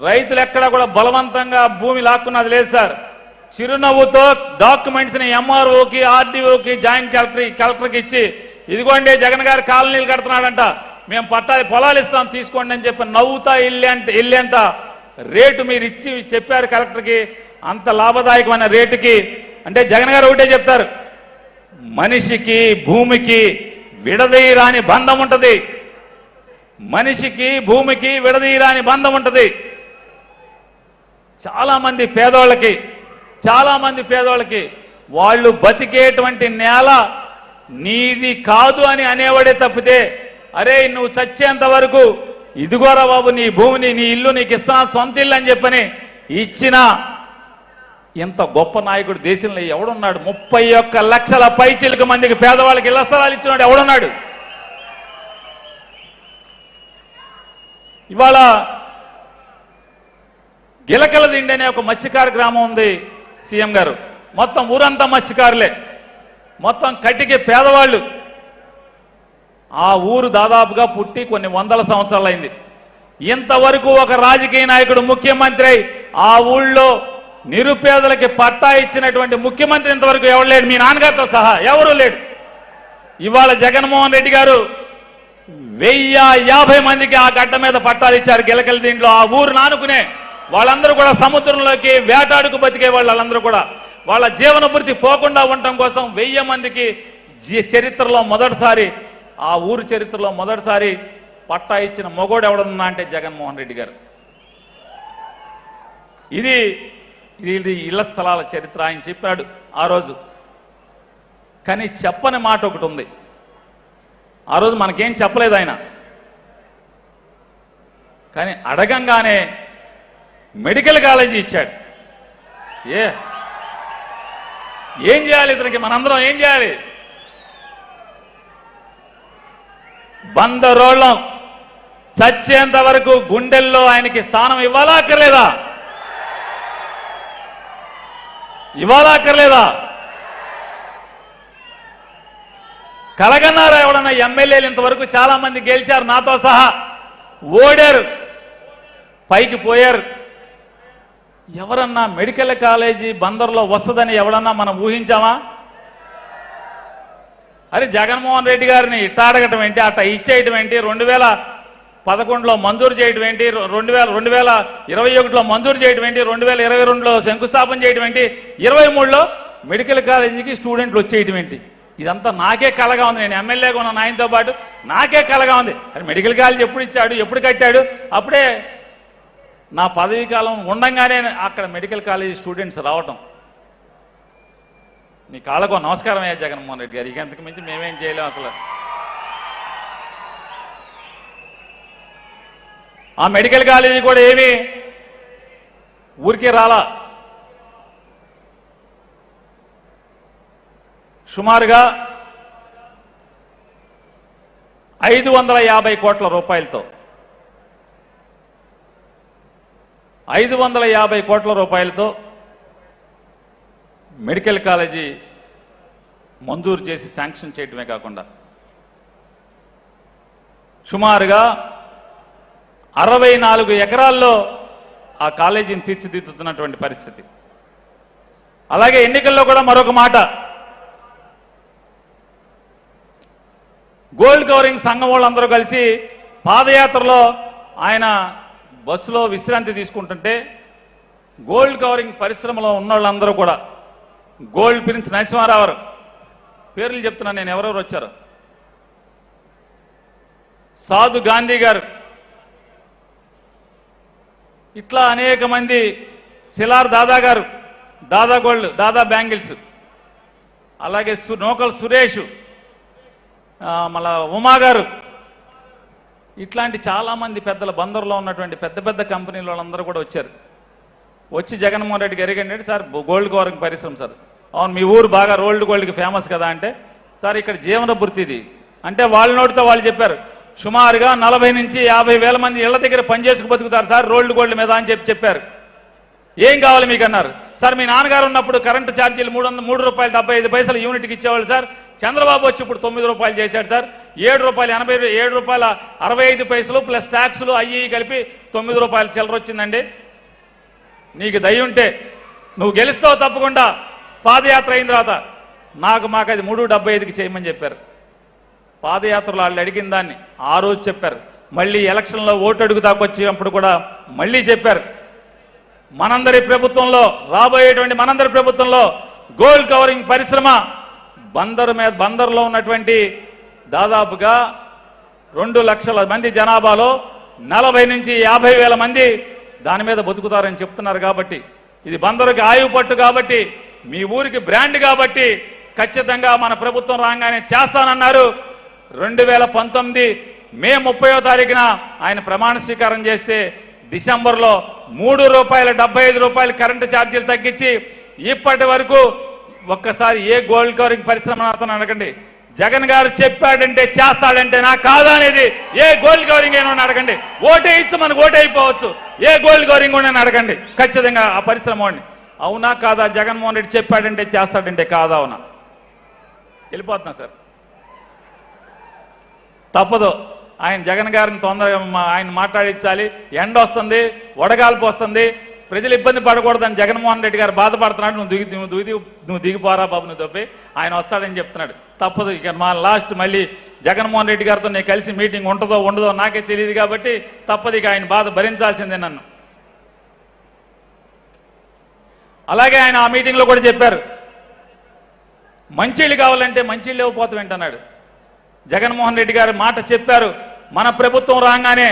[SPEAKER 3] రైతులు ఎక్కడా కూడా బలవంతంగా భూమి లాక్కున్నది లేదు సార్. చిరునవ్వుతో డాక్యుమెంట్స్ని ఎంఆర్ఓకి, ఆర్డీఓకి, జాయింట్ కలెక్టర్కి ఇచ్చి, ఇదిగోండి జగన్ గారు కాలనీలు కడుతున్నాడంట, మేము పొలాలు ఇస్తాం తీసుకోండి అని చెప్పి నవ్వుతా ఇల్లేంత రేటు మీరు ఇచ్చి చెప్పారు కలెక్టర్కి. అంత లాభదాయకమైన రేటుకి అంటే జగన్ గారు ఒకటే చెప్తారు, మనిషికి భూమికి విడదీయరాని బంధం ఉంటుంది. మనిషికి భూమికి విడదీయరాని బంధం ఉంటుంది. చాలా మంది పేదోళ్ళకి వాళ్ళు బతికేటువంటి నేల నీది కాదు అని అనేవాడే తప్పితే, అరే నువ్వు చచ్చేంత వరకు ఇదిగోరా బాబు నీ భూమిని, నీ ఇల్లు నీకు ఇస్తున్నా, సొంత ఇల్లు అని చెప్పని ఇచ్చిన ఇంత గొప్ప నాయకుడు దేశంలో ఎవడున్నాడు? 31 లక్షల పైచిలుకు మందికి పేదవాళ్ళకి ఇళ్ల స్థలాలు ఇచ్చినాడు ఎవడున్నాడు? ఇవాళ గిలకల దిండి అనే ఒక మత్స్యకార గ్రామం ఉంది సీఎం గారు. మొత్తం ఊరంతా మత్స్యకారులే, మొత్తం కటికి పేదవాళ్ళు. ఆ ఊరు దాదాపుగా పుట్టి కొన్ని వందల సంవత్సరాలైంది. ఇంతవరకు ఒక రాజకీయ నాయకుడు ముఖ్యమంత్రి ఆ ఊళ్ళో నిరుపేదలకి పట్టా ఇచ్చినటువంటి ముఖ్యమంత్రి ఇంతవరకు ఎవరు లేడు, మీ నాన్నగారితో సహా ఎవరూ లేడు. ఇవాళ జగన్మోహన్ రెడ్డి గారు 1050 మందికి ఆ గడ్డ మీద పట్టాలు ఇచ్చారు. గిలకల దీంట్లో ఆ ఊరు నానుకునే వాళ్ళందరూ కూడా సముద్రంలోకి వేటాడుకు బతికే వాళ్ళందరూ కూడా వాళ్ళ జీవనభృతి పోకుండా ఉండటం కోసం 1000 మందికి చరిత్రలో మొదటిసారి, ఆ ఊరు చరిత్రలో మొదటిసారి పట్టా ఇచ్చిన మొగోడు ఎవడన్నా అంటే జగన్మోహన్ రెడ్డి గారు. ఇది ఇళ్ల స్థలాల చరిత్ర ఆయన చెప్పాడు ఆ రోజు. కానీ చెప్పని మాట ఒకటి ఉంది. ఆ రోజు మనకేం చెప్పలేదు ఆయన, కానీ అడగంగానే మెడికల్ కాలేజీ ఇచ్చాడు. ఏం చేయాలి ఇతనికి? మనందరం ఏం చేయాలి? బందరోళ్ళం చచ్చేంత వరకు గుండెల్లో ఆయనకి స్థానం ఇవ్వాలా అక్కర్లేదా? ఇవ్వాలా అక్కర్లేదా? కలగన్నారా ఎవడన్నా? ఎమ్మెల్యేలు ఇంతవరకు చాలా మంది గెలిచారు, నాతో సహా ఓడారు, పైకి పోయారు. ఎవరన్నా మెడికల్ కాలేజీ బందర్లో వస్తుందని ఎవడన్నా మనం ఊహించామా? అరే జగన్మోహన్ రెడ్డి గారిని ఇట్ట అడగటం ఏంటి, అట్ట ఇచ్చేయటం ఏంటి, 2011లో మంజూరు చేయటం ఏంటి, 2021లో మంజూరు చేయటం ఏంటి, 2022లో శంకుస్థాపన చేయటం ఏంటి, 23లో మెడికల్ కాలేజీకి స్టూడెంట్లు వచ్చేయటం ఏంటి? ఇదంతా నాకే కలగా ఉంది. నేను ఎమ్మెల్యేగా ఉన్న ఆయనతో పాటు నాకే కలగా ఉంది. అది మెడికల్ కాలేజ్ ఎప్పుడు ఇచ్చాడు, ఎప్పుడు కట్టాడు? అప్పుడే నా పదవీ కాలం ఉండంగానే అక్కడ మెడికల్ కాలేజీ స్టూడెంట్స్ రావటం. మీ కాళ్ళకు నమస్కారం అయ్యా జగన్మోహన్ రెడ్డి గారు. ఇక అంతకు మించి మేమేం చేయలేం అసలు. ఆ మెడికల్ కాలేజీ కూడా ఏమి ఊరికే రాలా. సుమారుగా 550 కోట్ల రూపాయలతో 550 కోట్ల రూపాయలతో మెడికల్ కాలేజీ మంజూరు చేసి శాంక్షన్ చేయటమే కాకుండా సుమారుగా 64 ఎకరాల్లో ఆ కాలేజీని తీర్చిదిద్దుతున్నటువంటి పరిస్థితి. అలాగే ఎన్నికల్లో కూడా మరొక మాట, గోల్డ్ కవరింగ్ సంఘం వాళ్ళందరూ కలిసి పాదయాత్రలో ఆయన బస్సులో విశ్రాంతి తీసుకుంటుంటే గోల్డ్ కవరింగ్ పరిశ్రమలో ఉన్న వాళ్ళందరూ కూడా, గోల్డ్ ప్రిన్స్ నరసింహారావు గారు, పేర్లు చెప్తున్నాను నేను ఎవరెవరు వచ్చారు, సాధు గాంధీ గారు, ఇట్లా అనేక మంది, సిలార్ దాదా గారు, దాదా గోల్డ్, దాదా బ్యాంగిల్స్, అలాగే నోకల్ సురేష్, మళ్ళా ఉమా గారు, ఇట్లాంటి చాలామంది పెద్దల బందరులో ఉన్నటువంటి పెద్ద పెద్ద కంపెనీల వాళ్ళందరూ కూడా వచ్చారు. వచ్చి జగన్మోహన్ రెడ్డికి అడిగండి, సార్ గోల్డ్ కవరింగ్ పరిశ్రమ సార్, అవును మీ ఊరు బాగా రోల్డ్ గోల్డ్కి ఫేమస్ కదా అంటే, సార్ ఇక్కడ జీవన భృతి ఇది అంటే వాళ్ళ నోటితో వాళ్ళు చెప్పారు, సుమారుగా 40 నుంచి 50 వేల మంది ఇళ్ల దగ్గర పనిచేసుకు బతుకుతారు సార్ రోల్డ్ గోల్డ్ మీద అని చెప్పారు. ఏం కావాలి మీకు అన్నారు. సార్ మీ నాన్నగారు ఉన్నప్పుడు కరెంటు ఛార్జీలు ₹3.75 యూనిట్కి ఇచ్చేవాళ్ళు సార్, చంద్రబాబు వచ్చి ఇప్పుడు ₹9 చేశాడు సార్, ₹7.65 ప్లస్ ట్యాక్సులు అయ్యి కలిపి ₹9 చిల్లర వచ్చిందండి. నీకు దయ ఉంటే నువ్వు గెలుస్తావు తప్పకుండా, పాదయాత్ర అయిన తర్వాత మాకు అది 3.75కి చేయమని చెప్పారు. పాదయాత్రలో వాళ్ళు అడిగిన దాన్ని ఆ రోజు చెప్పారు. మళ్ళీ ఎలక్షన్లో ఓటు అడుగు దాకొచ్చినప్పుడు కూడా మళ్ళీ చెప్పారు. మనందరి ప్రభుత్వంలో, రాబోయేటువంటి మనందరి ప్రభుత్వంలో గోల్డ్ కవరింగ్ పరిశ్రమ బందరులో ఉన్నటువంటి దాదాపుగా 2 లక్షల మంది జనాభాలో 40 నుంచి 50 వేల మంది దాని మీద బతుకుతారని చెప్తున్నారు. కాబట్టి ఇది బందరుకి ఆయువు పట్టు, కాబట్టి మీ ఊరికి బ్రాండ్, కాబట్టి ఖచ్చితంగా మన ప్రభుత్వం రాగానే చేస్తానన్నారు. 2019 మే 30వ తారీఖున ఆయన ప్రమాణ స్వీకారం చేస్తే డిసెంబర్లో ₹3.75 కరెంటు ఛార్జీలు తగ్గించి ఇప్పటి వరకు ఒక్కసారి ఏ గోల్డ్ కవరింగ్ పరిశ్రమ అతను అడగండి, జగన్ గారు చెప్పాడంటే చేస్తాడంటే నా కాదా అనేది ఏ గోల్డ్ కవరింగ్ అయినా అడగండి, ఓటే ఇచ్చి మనకు ఓటే అయిపోవచ్చు, ఏ గోల్డ్ కవరింగ్ ఉండని అడగండి, ఖచ్చితంగా ఆ పరిశ్రమ వాడిని అవునా కాదా, జగన్మోహన్ రెడ్డి చెప్పాడంటే చేస్తాడంటే కాదా అవునా. వెళ్ళిపోతున్నా సార్, తప్పదు. ఆయన జగన్ గారిని తొందరగా ఆయన మాట్లాడించాలి. ఎండ వస్తుంది, వడగాల్పు వస్తుంది, ప్రజలు ఇబ్బంది పడకూడదని జగన్మోహన్ రెడ్డి గారు బాధపడుతున్నాడు. నువ్వు దిగిపోరా బాబు, నువ్వు తప్పి ఆయన వస్తాడని చెప్తున్నాడు. తప్పదు. ఇక మా లాస్ట్ మళ్ళీ జగన్మోహన్ రెడ్డి గారితో నేను కలిసి మీటింగ్ ఉంటుందో ఉండదో నాకే తెలియదు, కాబట్టి తప్పదు. ఇక ఆయన బాధ భరించాల్సిందే నన్ను. అలాగే ఆయన ఆ మీటింగ్లో కూడా చెప్పారు, మంచిళ్ళు కావాలంటే మంచిళ్ళు ఇవ్వకపోతాం ఏంటన్నాడు. జగన్మోహన్ రెడ్డి గారు మాట చెప్పారు, మన ప్రభుత్వం రాగానే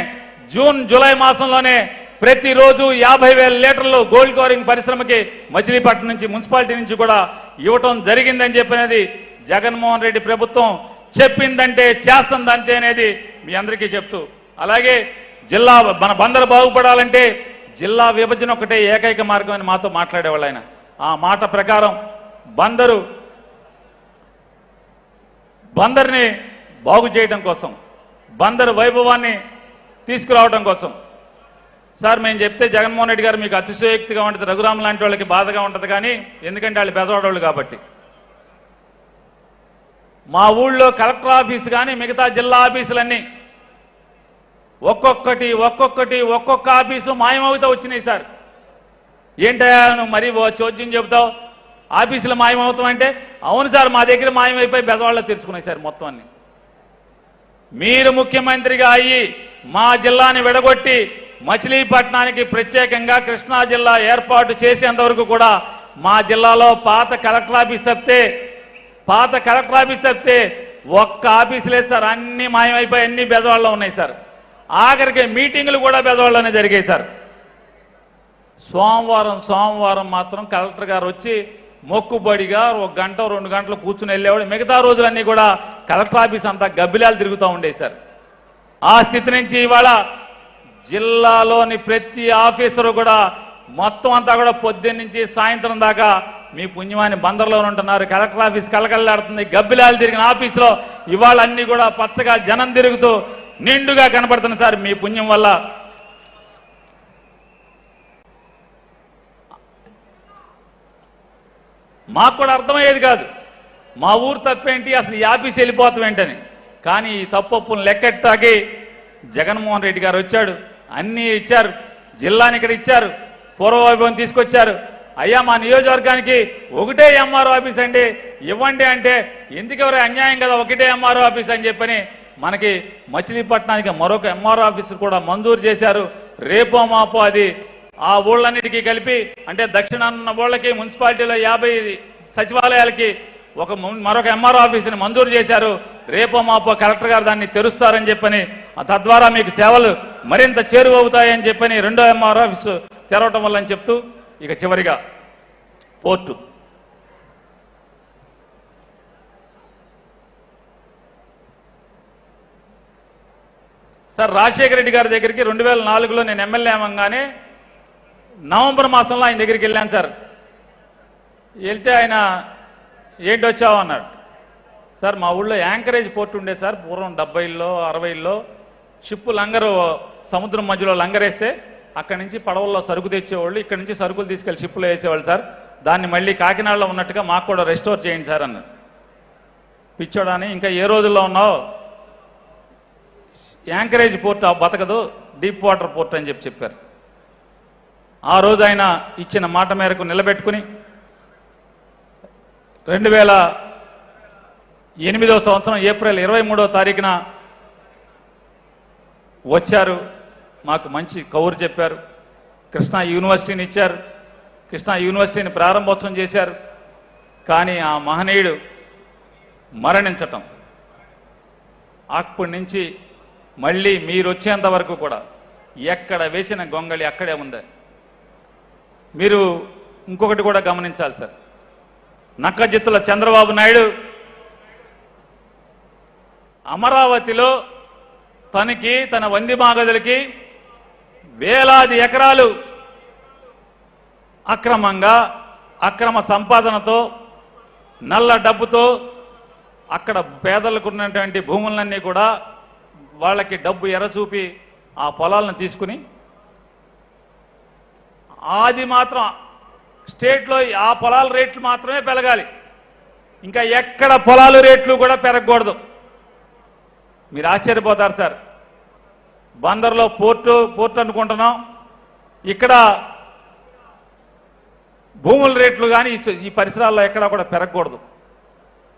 [SPEAKER 3] జూన్ జూలై మాసంలోనే ప్రతిరోజు 50,000 లీటర్లు గోల్డ్ కవరింగ్ పరిశ్రమకి మచిలీపట్నం నుంచి మున్సిపాలిటీ నుంచి కూడా ఇవ్వటం జరిగిందని చెప్పినది జగన్మోహన్ రెడ్డి ప్రభుత్వం చెప్పిందంటే చేస్తుందంతే అనేది మీ అందరికీ చెప్తూ, అలాగే జిల్లా మన బందరు బాగుపడాలంటే జిల్లా విభజన ఒకటే ఏకైక మార్గం అని మాతో మాట్లాడేవాళ్ళు ఆయన. ఆ మాట ప్రకారం బందర్ని బాగు చేయడం కోసం, బందరు వైభవాన్ని తీసుకురావడం కోసం సార్ మేము చెప్తే జగన్మోహన్ రెడ్డి గారు మీకు అతిశయోక్తిగా ఉంటుంది, రఘురామ్ లాంటి వాళ్ళకి బాధగా ఉంటుంది, కానీ ఎందుకంటే వాళ్ళు బెజవాడవాళ్ళు కాబట్టి. మా ఊళ్ళో కలెక్టర్ ఆఫీసు కానీ మిగతా జిల్లా ఆఫీసులన్నీ ఒక్కొక్క ఆఫీసు మాయమవుతూ వచ్చినాయి సార్. ఏంటయ్యా నువ్వు మరీ చోద్యం చెబుతావు, ఆఫీసులు మాయమవుతాం అంటే అవును సార్ మా దగ్గర మాయమైపోయి బెజవాడలో తెరుచుకున్నాయి సార్ మొత్తం అన్ని. మీరు ముఖ్యమంత్రిగా అయ్యి మా జిల్లాని విడగొట్టి మచిలీపట్నానికి ప్రత్యేకంగా కృష్ణా జిల్లా ఏర్పాటు చేసేంత వరకు కూడా మా జిల్లాలో పాత కలెక్టర్ ఆఫీస్ తప్పితే ఒక్క ఆఫీసు లేదు సార్. అన్ని మాయమైపోయి అన్ని బెజవాడలో ఉన్నాయి సార్. ఆఖరికి మీటింగులు కూడా బెజవాడలోనే జరిగాయి సార్. సోమవారం మాత్రం కలెక్టర్ గారు వచ్చి మొక్కుబడిగా 1 గంట 2 గంటలు కూర్చుని వెళ్ళేవాడు. మిగతా రోజులన్నీ కూడా కలెక్టర్ ఆఫీస్ అంతా గబ్బిలాలు తిరుగుతూ ఉండేవి సార్. ఆ స్థితి నుంచి ఇవాళ జిల్లాలోని ప్రతి ఆఫీసరు కూడా మొత్తం అంతా కూడా పొద్దున్న నుంచి సాయంత్రం దాకా మీ పుణ్యమాని బందర్లో ఉంటున్నారు. Collector office కలకల్లాడుతుంది. గబ్బిలాలు తిరిగిన ఆఫీసులో ఇవాళ అన్ని కూడా పచ్చగా జనం తిరుగుతూ నిండుగా కనపడుతుంది సార్ మీ పుణ్యం వల్ల. మాకు కూడా అర్థమయ్యేది కాదు, మా ఊరు తప్పేంటి, అసలు ఈ ఆఫీస్ వెళ్ళిపోతాం ఏంటని. కానీ ఈ తప్పులను లెక్కెట్టాకి జగన్మోహన్ రెడ్డి గారు వచ్చాడు, అన్నీ ఇచ్చారు. జిల్లాని ఇక్కడ ఇచ్చారు, పూర్వవైభవం తీసుకొచ్చారు. అయ్యా మా నియోజకవర్గానికి ఒకటే ఎంఆర్ఓ ఆఫీస్ అండి ఇవ్వండి అంటే ఎందుకు ఎవరు అన్యాయం కదా ఒకటే ఎంఆర్ఓ ఆఫీస్ అని చెప్పని మనకి మచిలీపట్నానికి మరొక ఎంఆర్ఓ ఆఫీస్ కూడా మంజూరు చేశారు. రేపో మాపో అది ఆ ఊళ్ళన్నిటికీ కలిపి అంటే దక్షిణాన్న ఊళ్ళకి మున్సిపాలిటీలో 50 సచివాలయాలకి మరొక ఎంఆర్ఓ ఆఫీసుని మంజూరు చేశారు. రేపో మాపో కలెక్టర్ గారు దాన్ని తెరుస్తారని చెప్పని తద్వారా మీకు సేవలు మరింత చేరువవుతాయని చెప్పని రెండో ఎంఆర్ఓ ఆఫీసు తెరవటం వల్ల అని చెప్తూ ఇక చివరిగా పోర్టు సార్ రాజశేఖర రెడ్డి గారి దగ్గరికి 2004లో నేను ఎమ్మెల్యే అవ్వగానే నవంబర్ మాసంలో ఆయన దగ్గరికి వెళ్ళాను సార్. వెళ్తే ఆయన ఏంటి వచ్చావు అన్నాడు. సార్ మా ఊళ్ళో యాంకరేజ్ పోర్ట్ ఉండే సార్, పూర్వం 70లో 60లో షిప్పు లంగరు సముద్రం మధ్యలో లంగరేస్తే అక్కడి నుంచి పడవల్లో సరుకు తెచ్చేవాళ్ళు, ఇక్కడి నుంచి సరుకులు తీసుకెళ్లి షిప్పులో వేసేవాళ్ళు సార్. దాన్ని మళ్ళీ కాకినాడలో ఉన్నట్టుగా మాకు కూడా రెస్టోర్ చేయండి సార్ అన్నారు. పిచ్చోడాని ఇంకా ఏ రోజుల్లో ఉన్నావు, యాంకరేజ్ పోర్ట్ బతకదు, డీప్ వాటర్ పోర్ట్ అని చెప్పారు. ఆ రోజు ఆయన ఇచ్చిన మాట మేరకు నిలబెట్టుకుని 2008వ సంవత్సరం ఏప్రిల్ 23వ తారీఖున వచ్చారు. మాకు మంచి కౌరు చెప్పారు. కృష్ణా యూనివర్సిటీని ఇచ్చారు. కృష్ణా యూనివర్సిటీని ప్రారంభోత్సవం చేశారు. కానీ ఆ మహనీయుడు మరణించటం అప్పటి నుంచి మళ్ళీ మీరు వచ్చేంత వరకు కూడా ఎక్కడ వేసిన గొంగళి అక్కడే ఉంది. మీరు ఇంకొకటి కూడా గమనించాలి సార్, నక్కజిత్తుల చంద్రబాబు నాయుడు అమరావతిలో తనకి తన వందిమాగదులకి వేలాది ఎకరాలు అక్రమంగా అక్రమ సంపాదనతో నల్ల డబ్బుతో అక్కడ పేదలకు ఉన్నటువంటి భూములన్నీ కూడా వాళ్ళకి డబ్బు ఎరచూపి ఆ పొలాలను తీసుకుని అది మాత్రం స్టేట్లో ఆ పొలాల రేట్లు మాత్రమే పెరగాలి, ఇంకా ఎక్కడ పొలాల రేట్లు కూడా పెరగకూడదు. మీరు ఆశ్చర్యపోతారు సార్. బందర్లో పోర్టు అనుకుంటున్నాం, ఇక్కడ భూముల రేట్లు కానీ ఈ పరిసరాల్లో ఎక్కడా కూడా పెరగకూడదు.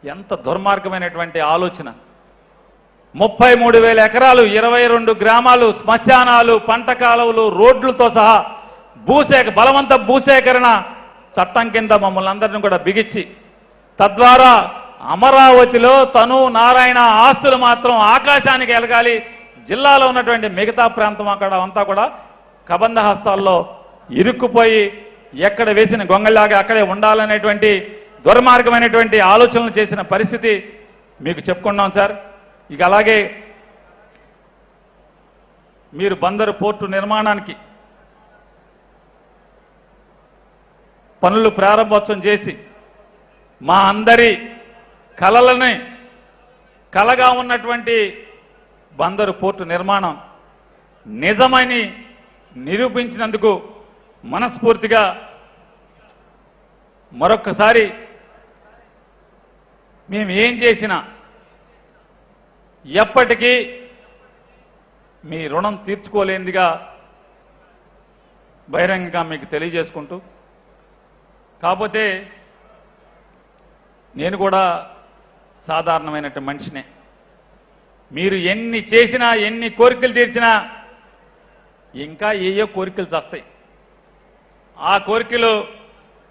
[SPEAKER 3] ఎంత దుర్మార్గమైనటువంటి ఆలోచన. 33,000 ఎకరాలు, 22 గ్రామాలు, శ్మశానాలు, పంట కాలువలు, రోడ్లతో సహా బలవంత భూసేకరణ చట్టం కింద మమ్మల్ని అందరినీ కూడా బిగించి తద్వారా అమరావతిలో తను నారాయణ ఆస్తులు మాత్రం ఆకాశానికి ఎలగాలి, జిల్లాలో ఉన్నటువంటి మిగతా ప్రాంతం అక్కడ అంతా కూడా కబంధ హస్తాల్లో ఇరుక్కుపోయి ఎక్కడ వేసిన గొంగళలాగా అక్కడే ఉండాలనేటువంటి దుర్మార్గమైనటువంటి ఆలోచనలు చేసిన పరిస్థితి మీకు చెప్పుకున్నాం సార్. ఇక అలాగే మీరు బందరు పోర్టు నిర్మాణానికి పనులు ప్రారంభోత్సవం చేసి మా అందరి కలగా ఉన్నటువంటి బందరు పోర్టు నిర్మాణం నిజమని నిరూపించినందుకు మనస్ఫూర్తిగా మరొక్కసారి మేము ఏం చేసినా ఎప్పటికీ మీ రుణం తీర్చుకోలేనిదిగా బహిరంగంగా మీకు తెలియజేసుకుంటూ, కాకపోతే నేను కూడా సాధారణమైనటువంటి మనిషినే. మీరు ఎన్ని చేసినా ఎన్ని కోరికలు తీర్చినా ఇంకా ఏయో కోరికలు వస్తాయి. ఆ కోరికలు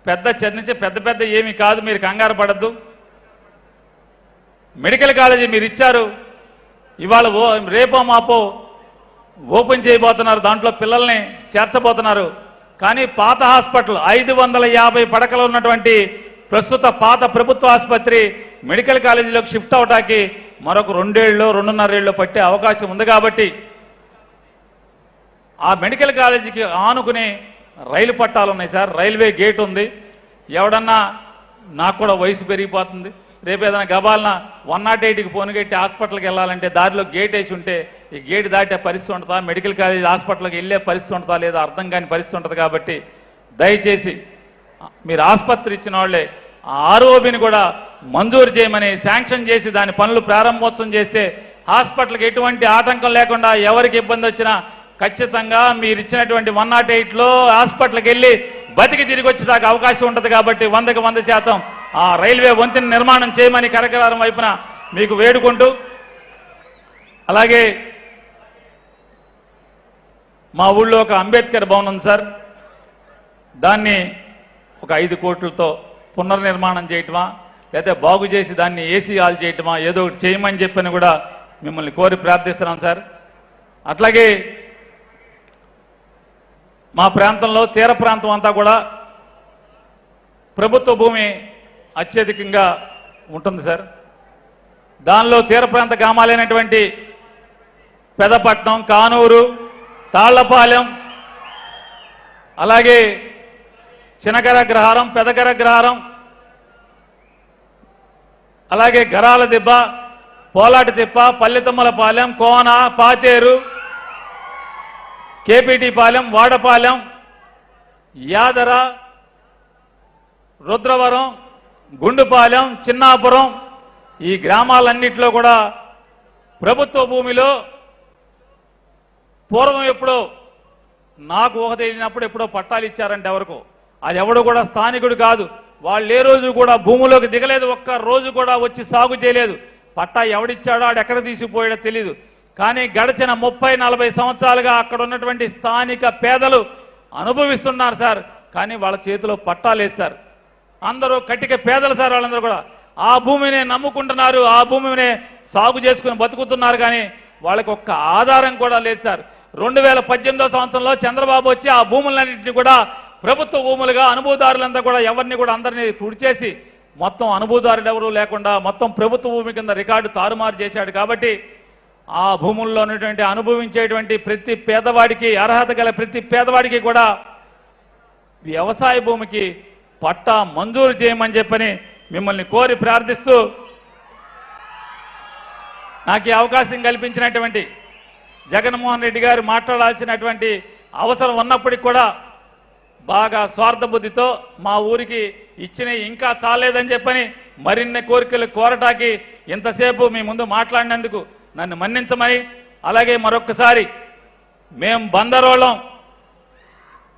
[SPEAKER 3] పెద్ద ఏమీ కాదు, మీరు కంగారు పడద్దు. మెడికల్ కాలేజీ మీరు ఇచ్చారు, ఇవాళ రేపో మాపో ఓపెన్ చేయబోతున్నారు, దాంట్లో పిల్లల్ని చేర్చబోతున్నారు. కానీ పాత హాస్పిటల్ 550 పడకలు ఉన్నటువంటి ప్రస్తుత పాత ప్రభుత్వ ఆసుపత్రి మెడికల్ కాలేజీలోకి షిఫ్ట్ అవడానికి మరొక 2 ఏళ్ళు 2.5 ఏళ్ళు పట్టే అవకాశం ఉంది. కాబట్టి ఆ మెడికల్ కాలేజీకి ఆనుకుని రైలు పట్టాలు ఉన్నాయి సార్, రైల్వే గేట్ ఉంది. ఎవడన్నా నాకు కూడా వయసు పెరిగిపోతుంది, రేపు ఏదైనా గబాలన 108కి ఫోన్ కట్టి హాస్పిటల్కి వెళ్ళాలంటే దారిలో గేట్ వేసి ఉంటే ఈ గేట్ దాటే పరిస్థితి ఉంటుందా, మెడికల్ కాలేజ్ హాస్పిటల్కి వెళ్ళే పరిస్థితి ఉంటుందా లేదా అర్థం కాని పరిస్థితి ఉంటుంది. కాబట్టి దయచేసి మీరు ఆసుపత్రి ఇచ్చిన వాళ్ళే ఆ ఆర్ఓబిని కూడా మంజూరు చేయమని శాంక్షన్ చేసి దాని పనులు ప్రారంభోత్సవం చేస్తే హాస్పిటల్కి ఎటువంటి ఆటంకం లేకుండా ఎవరికి ఇబ్బంది వచ్చినా ఖచ్చితంగా మీరు ఇచ్చినటువంటి 108లో హాస్పిటల్కి వెళ్ళి బతికి తిరిగి వచ్చేదాకా అవకాశం ఉంటుంది కాబట్టి 100కి 100% ఆ రైల్వే వంతెన నిర్మాణం చేయమని కరకరారం వైపున మీకు వేడుకుంటూ, అలాగే మా ఊళ్ళో ఒక అంబేద్కర్ భవన్ ఉంది సార్, దాన్ని ఒక 5 కోట్లతో పునర్నిర్మాణం చేయటమా లేదా బాగు చేసి దాన్ని ఏసీ హాల్ చేయటమా ఏదో ఒకటి చేయమని చెప్పని కూడా మిమ్మల్ని కోరి ప్రార్థిస్తున్నాం సార్. అట్లాగే మా ప్రాంతంలో తీర ప్రాంతం అంతా కూడా ప్రభుత్వ భూమి అత్యధికంగా ఉంటుంది సార్. దానిలో తీర ప్రాంత గ్రామాలైనటువంటి పెదపట్నం, కానూరు, తాళ్లపాలెం, అలాగే చినగరగ్రహారం, పెదగరగ్రహారం, అలాగే గరాల దిబ్బ, పోలాటి తిప్ప, పల్లెతమ్మలపాలెం, కోన, పాతేరు, కేపీటీ పాలెం, వాడపాలెం, యాదర, రుద్రవరం, గుండుపాలెం, చిన్నాపురం, ఈ గ్రామాలన్నింటిలో కూడా ప్రభుత్వ భూమిలో పూర్వం ఎప్పుడో నాకు ఊహ తెలియనప్పుడు ఎప్పుడో పట్టాలు ఇచ్చారంటే ఎవరికో, అది ఎవడు కూడా స్థానికుడు కాదు. వాళ్ళు ఏ రోజు కూడా భూమిలోకి దిగలేదు, ఒక్క రోజు కూడా వచ్చి సాగు చేయలేదు. పట్టా ఎవడిచ్చాడో ఆడు ఎక్కడ తీసుకుపోయాడో తెలియదు. కానీ గడిచిన 30-40 సంవత్సరాలుగా అక్కడ ఉన్నటువంటి స్థానిక పేదలు అనుభవిస్తున్నారు సార్. కానీ వాళ్ళ చేతిలో పట్టాలు వేస్తారు. అందరూ కటిక పేదలు సార్, వాళ్ళందరూ కూడా ఆ భూమిని నమ్ముకుంటున్నారు, ఆ భూమిని సాగు చేసుకుని బతుకుతున్నారు. కానీ వాళ్ళకి ఒక్క ఆధారం కూడా లేదు సార్. 2018 సంవత్సరంలో చంద్రబాబు వచ్చి ఆ భూములన్నింటినీ కూడా ప్రభుత్వ భూములుగా అనుభవదారులంతా కూడా ఎవరిని కూడా అందరినీ తుడిచేసి మొత్తం అనుభవదారులు ఎవరు లేకుండా మొత్తం ప్రభుత్వ భూమి కింద రికార్డు తారుమారు చేశాడు. కాబట్టి ఆ భూముల్లో ఉన్నటువంటి అనుభవించేటువంటి ప్రతి పేదవాడికి, అర్హత గల ప్రతి పేదవాడికి కూడా వ్యవసాయ భూమికి పట్టా మంజూరు చేయమని చెప్పని మిమ్మల్ని కోరి ప్రార్థిస్తూ, నాకు ఈ అవకాశం కల్పించినటువంటి జగన్మోహన్ రెడ్డి గారు మాట్లాడాల్సినటువంటి అవసరం ఉన్నప్పటికీ కూడా బాగా స్వార్థ బుద్ధితో మా ఊరికి ఇచ్చిన ఇంకా చాలేదని చెప్పని మరిన్ని కోరికలు కోరటానికి ఇంతసేపు మీ ముందు మాట్లాడినందుకు నన్ను మన్నించమని, అలాగే మరొక్కసారి మేం బందరోళ్ళం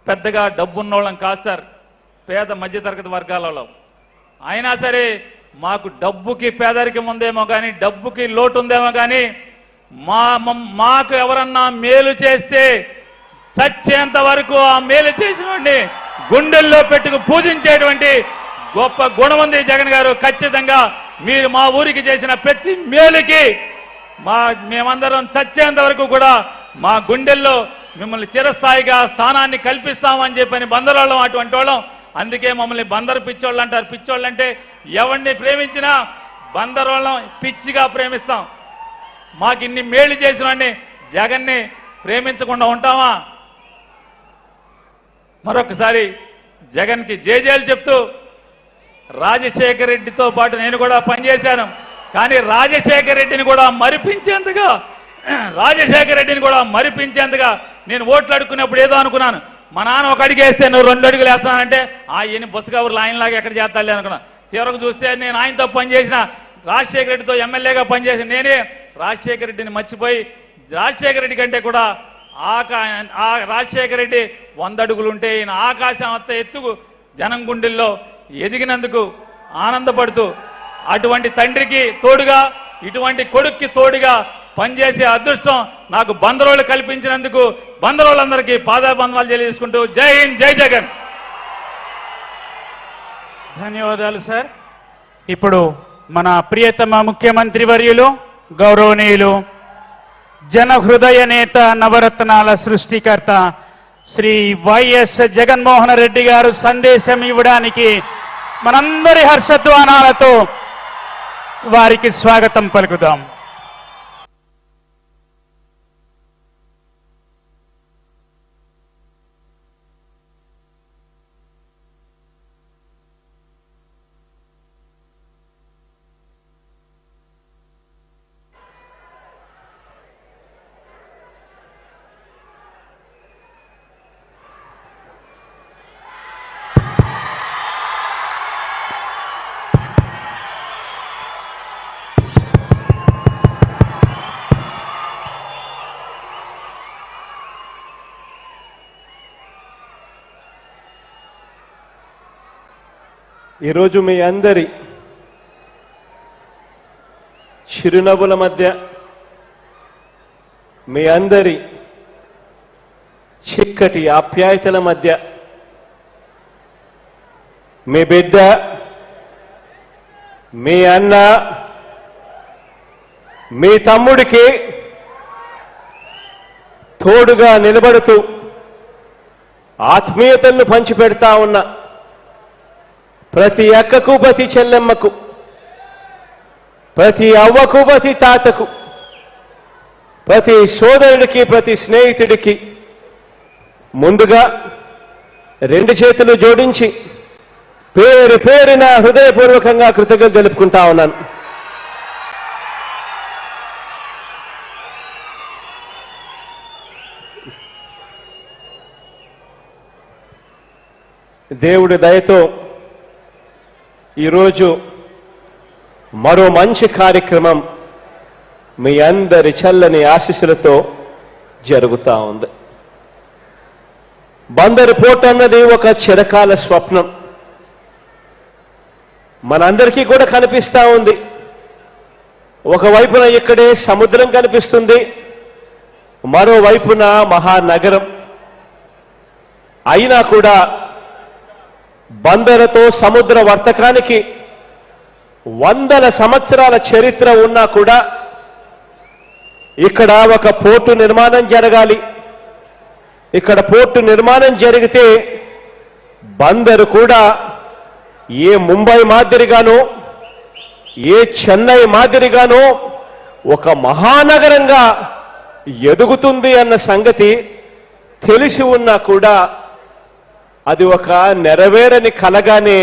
[SPEAKER 3] పెద్దగా డబ్బున్నోళ్ళం కాదు సార్, పేద మధ్యతరగతి వర్గాలలో. అయినా సరే మాకు డబ్బుకి పేదరికం ఉందేమో కానీ, డబ్బుకి లోటు ఉందేమో కానీ, మాకు ఎవరన్నా మేలు చేస్తే చచ్చేంత వరకు ఆ మేలు చేసినటువంటి గుండెల్లో పెట్టుకు పూజించేటువంటి గొప్ప గుణం ఉంది జగన్ గారు. ఖచ్చితంగా మీరు మా ఊరికి చేసిన ప్రతి మేలుకి మేమందరం చచ్చేంత వరకు కూడా మా గుండెల్లో మిమ్మల్ని చిరస్థాయిగా స్థానాన్ని కల్పిస్తామని చెప్పని బందరోళ్ళం అటువంటి వాళ్ళం. అందుకే మమ్మల్ని బందరు పిచ్చోళ్ళు అంటారు. పిచ్చోళ్ళు అంటే ఎవరిని ప్రేమించినా బందరోళ్ళం పిచ్చిగా ప్రేమిస్తాం. మాకు ఇన్ని మేలు చేసిన వాడిని జగన్ని ప్రేమించకుండా ఉంటామా? మరొకసారి జగన్కి జేజేలు చెప్తూ, రాజశేఖర రెడ్డితో పాటు నేను కూడా పనిచేశాను. కానీ రాజశేఖర రెడ్డిని కూడా మరిపించేంతగా నేను ఓట్లు అడుక్కున్నప్పుడు ఏదో అనుకున్నాను. మా నాన్న ఒక అడుగు వేస్తే నువ్వు 2 అడుగులు వేస్తానంటే ఈయన బస్సు కవర్లు ఆయనలాగా ఎక్కడ చేస్తాలే అనుకున్నా. చివరకు చూస్తే నేను ఆయనతో పనిచేసిన, రాజశేఖర రెడ్డితో ఎమ్మెల్యేగా పనిచేసిన నేనే రాజశేఖర రెడ్డిని మర్చిపోయి, రాజశేఖర రెడ్డి కంటే కూడా రాజశేఖర రెడ్డి 100 అడుగులు ఉంటే ఈయన ఆకాశం అంత ఎత్తుకు జనం గుండెల్లో ఎదిగినందుకు ఆనందపడుతూ, అటువంటి తండ్రికి తోడుగా ఇటువంటి కొడుక్కి తోడుగా పనిచేసే అదృష్టం నాకు బందరోళ్ళు కల్పించినందుకు బందరోళ్ళందరికీ పాదాబంధాలు తెలియజేసుకుంటూ జై హింద్, జై జగన్.
[SPEAKER 6] ధన్యవాదాలు సార్. ఇప్పుడు మన ప్రియతమ ముఖ్యమంత్రి వర్యులు గౌరవనీయులు జన హృదయ నేత నవరత్నాల సృష్టికర్త శ్రీ వైఎస్ జగన్మోహన్ రెడ్డి గారు సందేశం ఇవ్వడానికి మనందరి హర్షధ్వానాలతో వారికి స్వాగతం పలుకుదాం.
[SPEAKER 7] ఈరోజు మీ అందరి చిరునవ్వుల మధ్య, మీ అందరి చిక్కటి ఆప్యాయతల మధ్య మీ బిడ్డ, మీ అన్న, మీ తమ్ముడికి తోడుగా నిలబడుతూ ఆత్మీయతలను పంచిపెడతా ఉన్న ప్రతి అక్కకు, ప్రతి చెల్లెమ్మకు, ప్రతి అవ్వకు, ప్రతి తాతకు, ప్రతి సోదరుడికి, ప్రతి స్నేహితుడికి ముందుగా రెండు చేతులు జోడించి పేరు పేరున హృదయపూర్వకంగా కృతజ్ఞతలు తెలుపుకుంటా ఉన్నాను. దేవుడి దయతో ఈరోజు మరో మంచి కార్యక్రమం మీ అందరి చల్లని ఆశీస్సులతో జరుగుతూ ఉంది. బందరు పోర్ట్ అన్నది ఒక చిరకాల స్వప్నం. మనందరికీ కూడా కనిపిస్తూ ఉంది. ఒకవైపున ఇక్కడే సముద్రం కనిపిస్తుంది, మరోవైపున మహానగరం. అయినా కూడా బందరుతో సముద్ర వర్తకానికి వందల సంవత్సరాల చరిత్ర ఉన్నా కూడా ఇక్కడ ఒక పోర్టు నిర్మాణం జరగాలి. ఇక్కడ పోర్టు నిర్మాణం జరిగితే బందరు కూడా ఏ ముంబై మాదిరిగానో, ఏ చెన్నై మాదిరిగానో ఒక మహానగరంగా ఎదుగుతుంది అన్న సంగతి తెలిసి ఉన్నా కూడా అది ఒక నెరవేరని కలగానే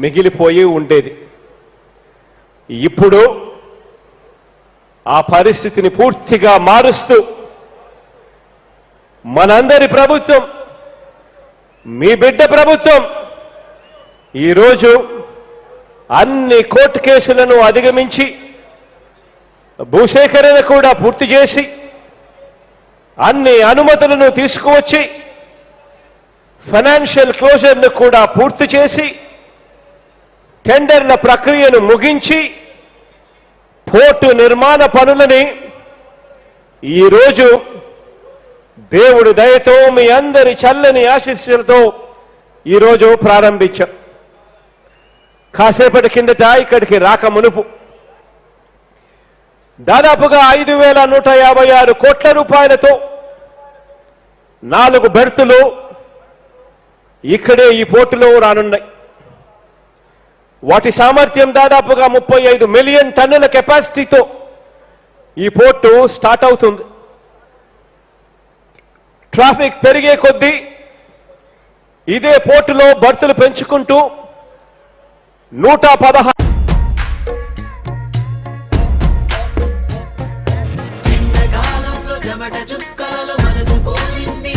[SPEAKER 7] మిగిలిపోయి ఉండేది. ఇప్పుడు ఆ పరిస్థితిని పూర్తిగా మారుస్తూ మనందరి ప్రభుత్వం, మీ బిడ్డ ప్రభుత్వం ఈరోజు అన్ని కోర్టు కేసులను అధిగమించి భూసేకరణ కూడా పూర్తి చేసి అన్ని అనుమతులను తీసుకువచ్చి ఫైనాన్షియల్ క్లోజర్ను కూడా పూర్తి చేసి టెండర్ల ప్రక్రియను ముగించి పోర్టు నిర్మాణ పనులని ఈరోజు దేవుడి దయతో మీ అందరి చల్లని ఆశీస్సులతో ఈరోజు ప్రారంభించాం. కాసేపటి కిందట ఇక్కడికి రాక మునుపు దాదాపుగా 5,156 కోట్ల రూపాయలతో 4 బెర్తులు ఇక్కడే ఈ పోర్టులో రానున్నాయి. వాటి సామర్థ్యం దాదాపుగా 35 మిలియన్ టన్నుల కెపాసిటీతో ఈ పోర్టు స్టార్ట్ అవుతుంది. ట్రాఫిక్ పెరిగే కొద్దీ ఇదే పోర్టులో బర్తులు పెంచుకుంటూ 116
[SPEAKER 1] ఎండకాలంలో చెమట చుక్కలలో మనసు కోరింది.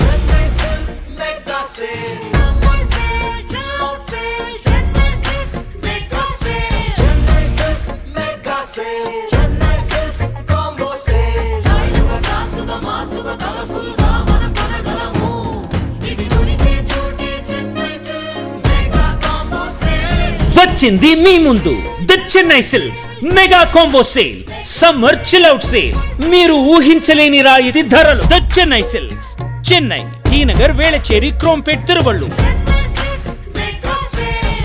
[SPEAKER 1] Chennai Silks mega sale. Summer sale, chill out sale. Chennai Silks mega sale. Chennai Silks mega sale. Chennai Silks combo sale. స్టైలుగా, క్లాసుగా, మాసుగా, కలర్ఫుల్ గా మనం కొనగలము. ఇవి దొరికే చోటే Chennai Silks mega combo sale.
[SPEAKER 2] వచ్చింది మీ ముందు the Chennai Silks mega combo sale, summer chill out sale. మీరు ఊహించలేని రాయితీ ధరలు. The Chennai Silks, Chennai, T Nagar, Velachery, Chromepet, Tiruvallur.